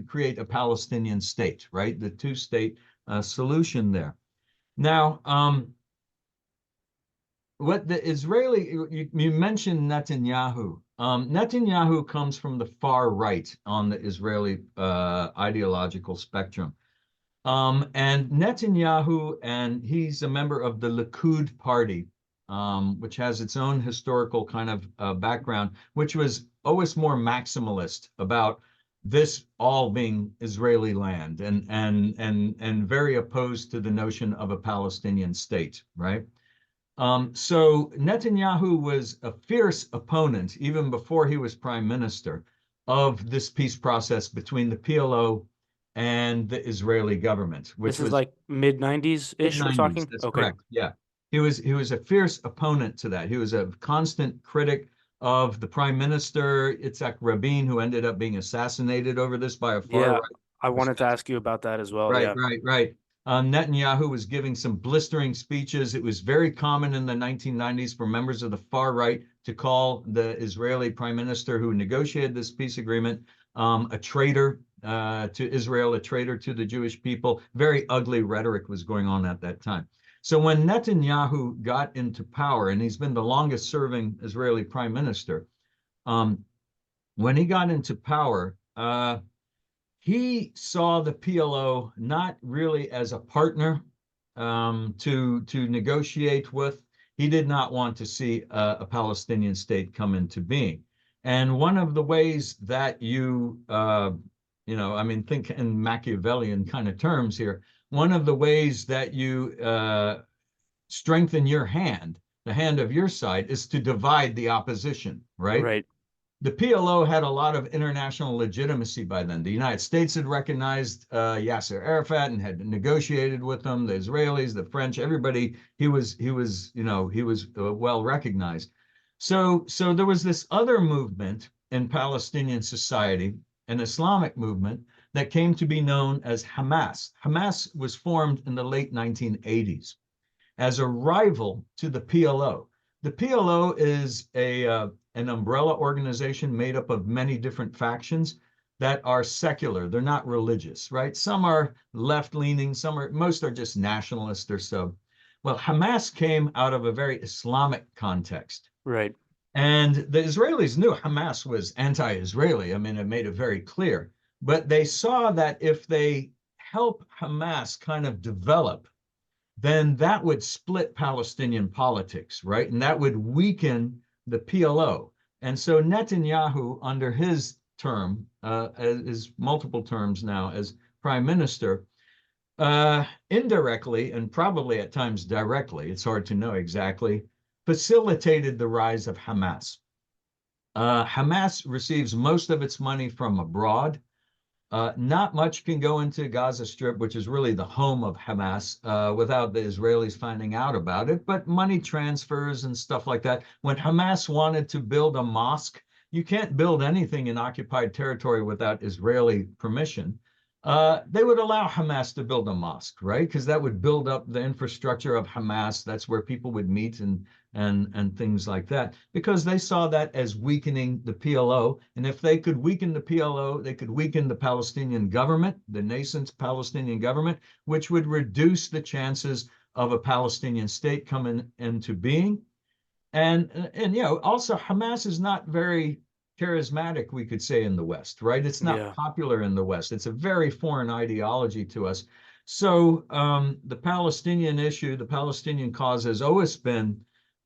create a Palestinian state, right? The two-state solution there. Now, what the Israeli, you mentioned Netanyahu. Netanyahu comes from the far right on the Israeli ideological spectrum. And Netanyahu, and he's a member of the Likud party, which has its own historical kind of background, which was always more maximalist about this all being Israeli land and very opposed to the notion of a Palestinian state, right? So Netanyahu was a fierce opponent, even before he was prime minister, of this peace process between the PLO and the Israeli government, This which is was like mid 90s mid ish we're 90s. talking. That's Okay. correct. Yeah. He was a fierce opponent to that. He was a constant critic of the prime minister, Yitzhak Rabin, who ended up being assassinated over this by a far Yeah, right I wanted to extremist. ask you about that as well. Right, Yeah. right, right. Netanyahu was giving some blistering speeches. It was very common in the 1990s for members of the far right to call the Israeli prime minister who negotiated this peace agreement a traitor to Israel, a traitor to the Jewish people. Very ugly rhetoric was going on at that time. So when Netanyahu got into power, and he's been the longest serving Israeli prime minister, um, when he got into power, he saw the PLO not really as a partner to negotiate with. He did not want to see a Palestinian state come into being. And one of the ways that I mean, think in Machiavellian kind of terms here. One of the ways that you strengthen your hand, the hand of your side, is to divide the opposition, right? Right. The PLO had a lot of international legitimacy by then. The United States had recognized Yasser Arafat and had negotiated with them. The Israelis, the French, everybody. He was well recognized. So there was this other movement in Palestinian society, an Islamic movement that came to be known as Hamas. Hamas was formed in the late 1980s as a rival to the PLO. The PLO is an umbrella organization made up of many different factions that are secular. They're not religious, right? Some are left-leaning, most are just nationalist or so. Well, Hamas came out of a very Islamic context. Right. And the Israelis knew Hamas was anti-Israeli. I mean, it made it very clear. But they saw that if they help Hamas kind of develop, then that would split Palestinian politics, right? And that would weaken the PLO. And so Netanyahu, under his term, his multiple terms now as prime minister, indirectly and probably at times directly, it's hard to know exactly, facilitated the rise of Hamas. Hamas receives most of its money from abroad. Not much can go into Gaza Strip, which is really the home of Hamas, without the Israelis finding out about it. But money transfers and stuff like that. When Hamas wanted to build a mosque you can't build anything in occupied territory without Israeli permission. They would allow Hamas to build a mosque, right? Because that would build up the infrastructure of Hamas. That's where people would meet and things like that. Because they saw that as weakening the PLO. And if they could weaken the PLO, they could weaken the Palestinian government, the nascent Palestinian government, which would reduce the chances of a Palestinian state coming into being. And also Hamas is not very charismatic, we could say, in the West, right? It's not Yeah. popular in the West. It's a very foreign ideology to us. So the Palestinian issue, the Palestinian cause, has always been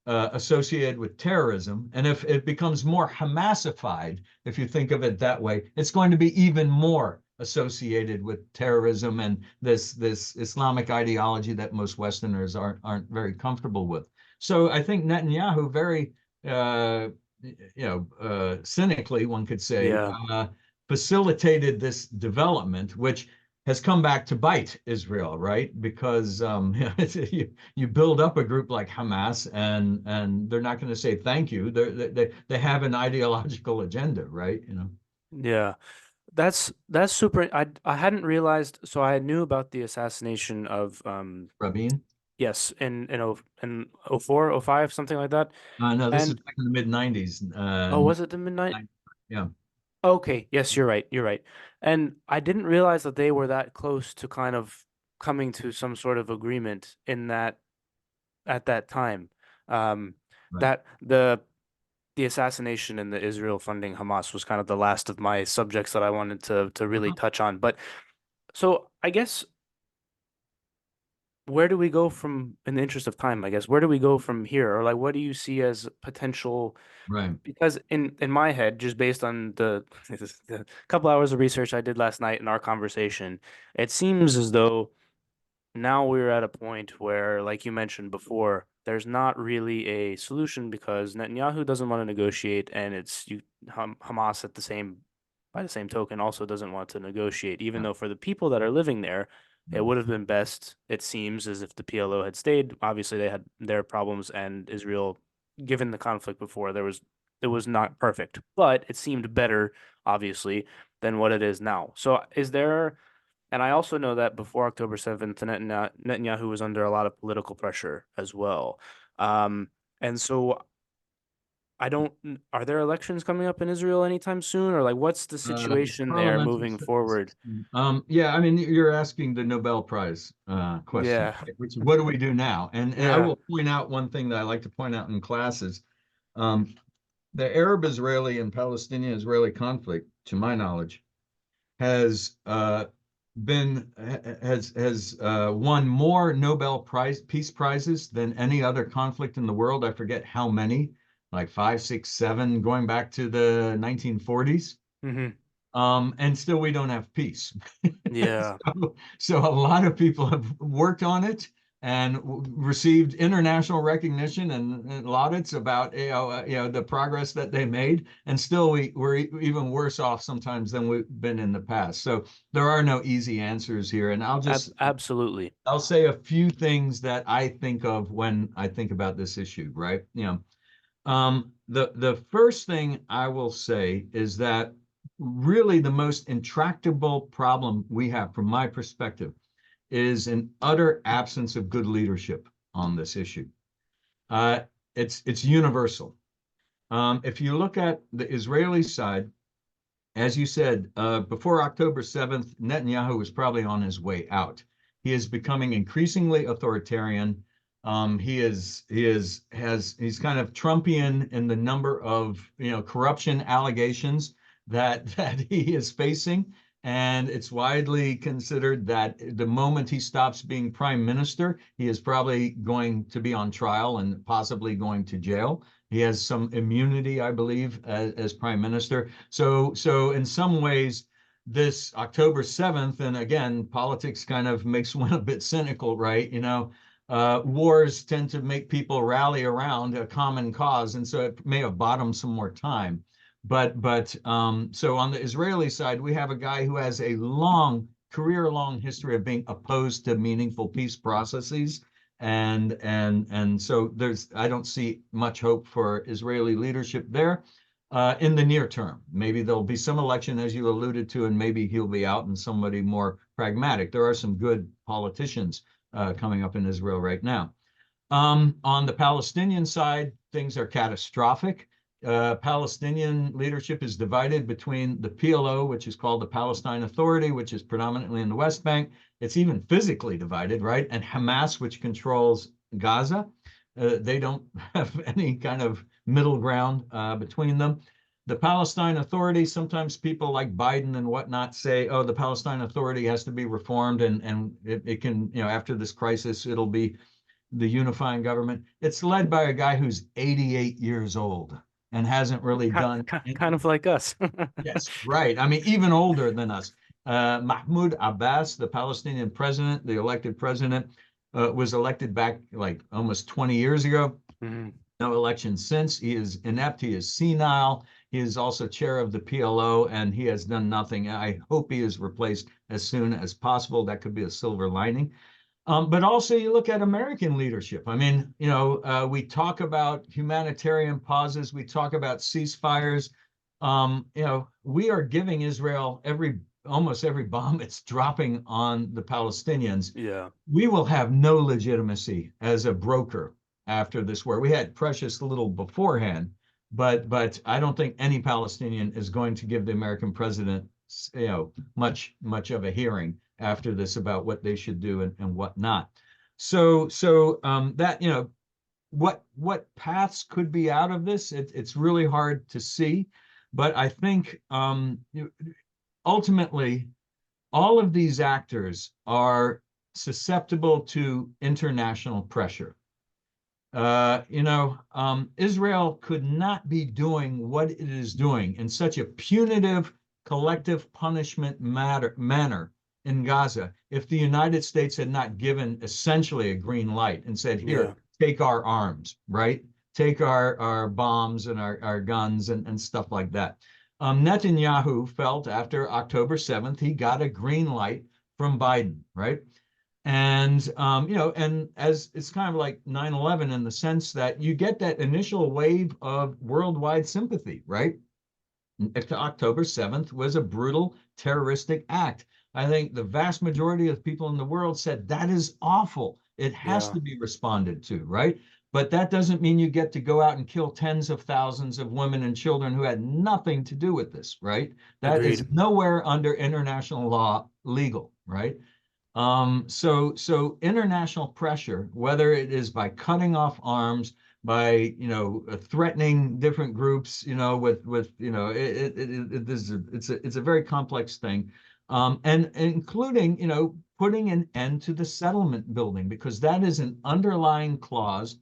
associated with terrorism. And if it becomes more Hamasified, if you think of it that way, it's going to be even more associated with terrorism and this Islamic ideology that most Westerners aren't very comfortable with. So I think Netanyahu very, cynically, one could say, Yeah. facilitated this development, which has come back to bite Israel, right? Because you build up a group like Hamas, and they're not going to say thank you. They have an ideological agenda, right? Yeah. That's super. I hadn't realized. So I knew about the assassination of Rabin. yes, in oh 04, oh 05, something like that. No, this is And back in the mid '90s. oh, was it the midnight? Yeah, Okay, yes, you're right. You're right. And I didn't realize that they were that close to kind of coming to some sort of agreement in that at that time. Um, right. that the assassination and the Israel funding Hamas was kind of the last of my subjects that I wanted to really Uh-huh. touch on. But so I guess where do we go from, in the interest of time, I guess, where do we go from here? Or like what do you see as potential? Right, Because in my head, just based on the couple hours of research I did last night in our conversation, it seems as though now we're at a point where, like you mentioned before, there's not really a solution because Netanyahu doesn't want to negotiate, and Hamas at the same by the same token also doesn't want to negotiate, even yeah, though for the people that are living there, it yeah, would have been best, it seems, as if the PLO had stayed. Obviously, they had their problems, and Israel, given the conflict before, it was not perfect, but it seemed better, obviously, than what it is now. So, is there? And I also know that before October 7th, Netanyahu was under a lot of political pressure as well. And so I don't, are there elections coming up in Israel anytime soon? Or like, what's the situation there parliamentary moving forward? system. Yeah, I mean, you're asking the Nobel Prize question, Yeah. right? Which what do we do now? And I Yeah. will point out one thing that I like to point out in classes. Um, the Arab-Israeli and Palestinian-Israeli conflict, to my knowledge, has been has won more Nobel Prize peace prizes than any other conflict in the world. I forget how many, like five, six, seven, going back to the 1940s. Hmm. And still we don't have peace. Yeah. So a lot of people have worked on it and received international recognition and laudits about the progress that they made, and still we're even worse off sometimes than we've been in the past. So there are no easy answers here, and Absolutely. I'll say a few things that I think of when I think about this issue, right? The first thing I will say is that really the most intractable problem we have, from my perspective, is an utter absence of good leadership on this issue. Uh, it's universal. If you look at the Israeli side, as you said, before October 7th, Netanyahu was probably on his way out. He is becoming increasingly authoritarian. He's kind of Trumpian in the number of corruption allegations that he is facing, and it's widely considered that the moment he stops being prime minister, he is probably going to be on trial and possibly going to jail. He has some immunity, I believe, as prime minister. So in some ways, this October 7th, and again, politics kind of makes one a bit cynical, right? Wars tend to make people rally around a common cause, and so it may have bought them some more time. But so on the Israeli side, we have a guy who has a long career-long history of being opposed to meaningful peace processes, and so I don't see much hope for Israeli leadership there. in the near term. Maybe there'll be some election, as you alluded to, and maybe he'll be out and somebody more pragmatic. There are some good politicians coming up in Israel right now. On the Palestinian side, things are catastrophic. Palestinian leadership is divided between the PLO, which is called the Palestine Authority, which is predominantly in the West Bank. It's even physically divided, right? And Hamas, which controls Gaza. They don't have any kind of middle ground between them. The Palestine Authority, sometimes people like Biden and whatnot say, oh, the Palestine Authority has to be reformed and it can, after this crisis, it'll be the unifying government. It's led by a guy who's 88 years old and hasn't really done Kind any. of like us. Yes, right. I mean, even older than us. Mahmoud Abbas, the Palestinian president, the elected president, was elected back like almost 20 years ago. Mhm. No election since. He is inept. He is senile. He is also chair of the PLO, and he has done nothing. I hope he is replaced as soon as possible. That could be a silver lining. But also, you look at American leadership. I mean, we talk about humanitarian pauses, we talk about ceasefires. We are giving Israel almost every bomb it's dropping on the Palestinians. Yeah, We will have no legitimacy as a broker after this war. We had precious little beforehand, but I don't think any Palestinian is going to give the American president, much of a hearing after this about what they should do and what not. So that what paths could be out of this, it's really hard to see, but I think ultimately all of these actors are susceptible to international pressure. Israel could not be doing what it is doing in such a punitive collective punishment manner in Gaza if the United States had not given essentially a green light and said, yeah, here, take our arms, right? Take our bombs and our guns and stuff like that. Netanyahu felt after October 7th, he got a green light from Biden, right? And as it's kind of like 9/11 in the sense that you get that initial wave of worldwide sympathy, right? October 7th was a brutal terroristic act. I think the vast majority of people in the world said that is awful. It has yeah. to be responded to, right? But that doesn't mean you get to go out and kill tens of thousands of women and children who had nothing to do with this, right? That Agreed. is nowhere under international law legal, right? So international pressure, whether it is by cutting off arms, by threatening different groups, with it's a very complex thing, and including putting an end to the settlement building because that is an underlying clause.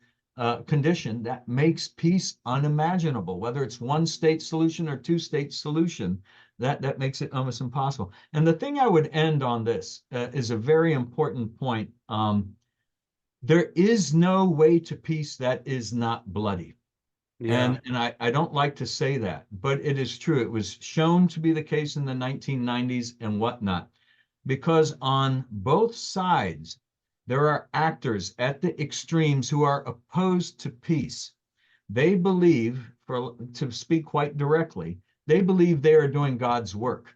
Condition that makes peace unimaginable, whether it's one state solution or two-state solution, that makes it almost impossible. And the thing I would end on this is a very important point. There is no way to peace that is not bloody. Yeah, And I don't like to say that, but it is true. It was shown to be the case in the 1990s and whatnot, because on both sides, there are actors at the extremes who are opposed to peace. They believe, to speak quite directly, they believe they are doing God's work,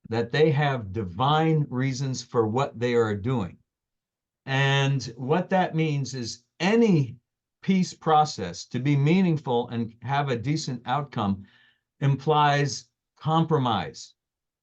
that they have divine reasons for what they are doing. And what that means is any peace process to be meaningful and have a decent outcome implies compromise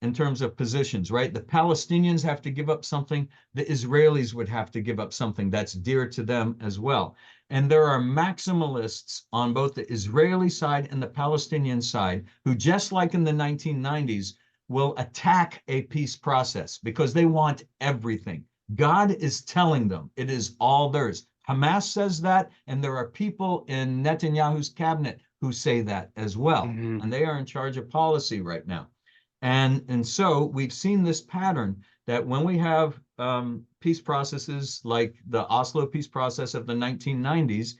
in terms of positions, right? The Palestinians have to give up something. The Israelis would have to give up something that's dear to them as well. And there are maximalists on both the Israeli side and the Palestinian side who, just like in the 1990s, will attack a peace process because they want everything. God is telling them it is all theirs. Hamas says that, and there are people in Netanyahu's cabinet who say that as well. hmm, And they are in charge of policy right now. And so we've seen this pattern that when we have peace processes like the Oslo peace process of the 1990s,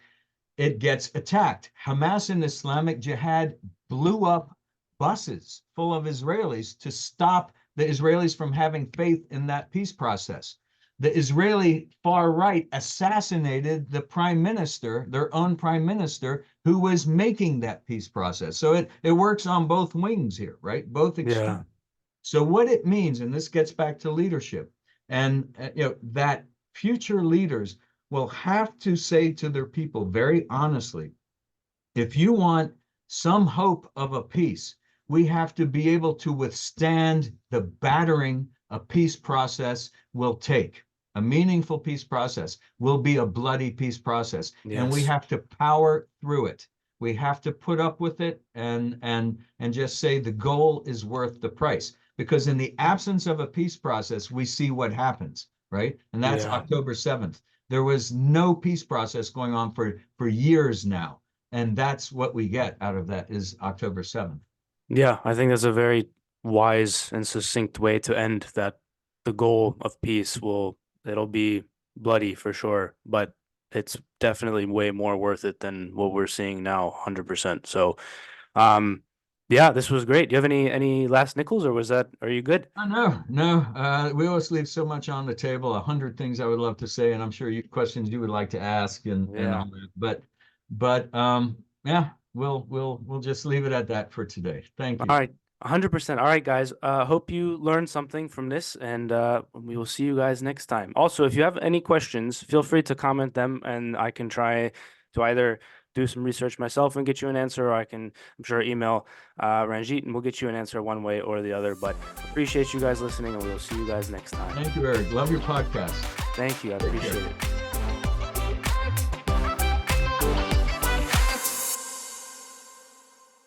it gets attacked. Hamas and Islamic Jihad blew up buses full of Israelis to stop the Israelis from having faith in that peace process. the Israeli far right assassinated the prime minister, their own prime minister, who was making that peace process. So it works on both wings here, right? Both Yeah. extremes. So what it means, and this gets back to leadership, and that future leaders will have to say to their people very honestly, if you want some hope of a peace, we have to be able to withstand the battering a peace process will take. A meaningful peace process will be a bloody peace process, and we Yes. have to power through it. We have to put up with it and just say the goal is worth the price. Because in the absence of a peace process, we see what happens, right? And that's Yeah. October 7th. There was no peace process going on for years now. And that's what we get out of that is October 7th. Yeah, I think that's a very wise and succinct way to end that. The goal of peace it'll be bloody for sure, but it's definitely way more worth it than what we're seeing now, 100%. So, um, yeah, this was great. Do you have any last nickels, or are you good? Oh, no, no. We always leave so much on the table, 100 things I would love to say, and I'm sure questions you would like to ask and Yeah. all that. But yeah, we'll just leave it at that for today. Thank All you. right. 100%. All right, guys. Hope you learned something from this, and we will see you guys next time. Also, if you have any questions, feel free to comment them, and I can try to either do some research myself and get you an answer, or I'm sure, email Ranjit, and we'll get you an answer one way or the other. But appreciate you guys listening, and we'll see you guys next time. Thank you, Eric. Love your podcast. Thank you. I Take appreciate care. it.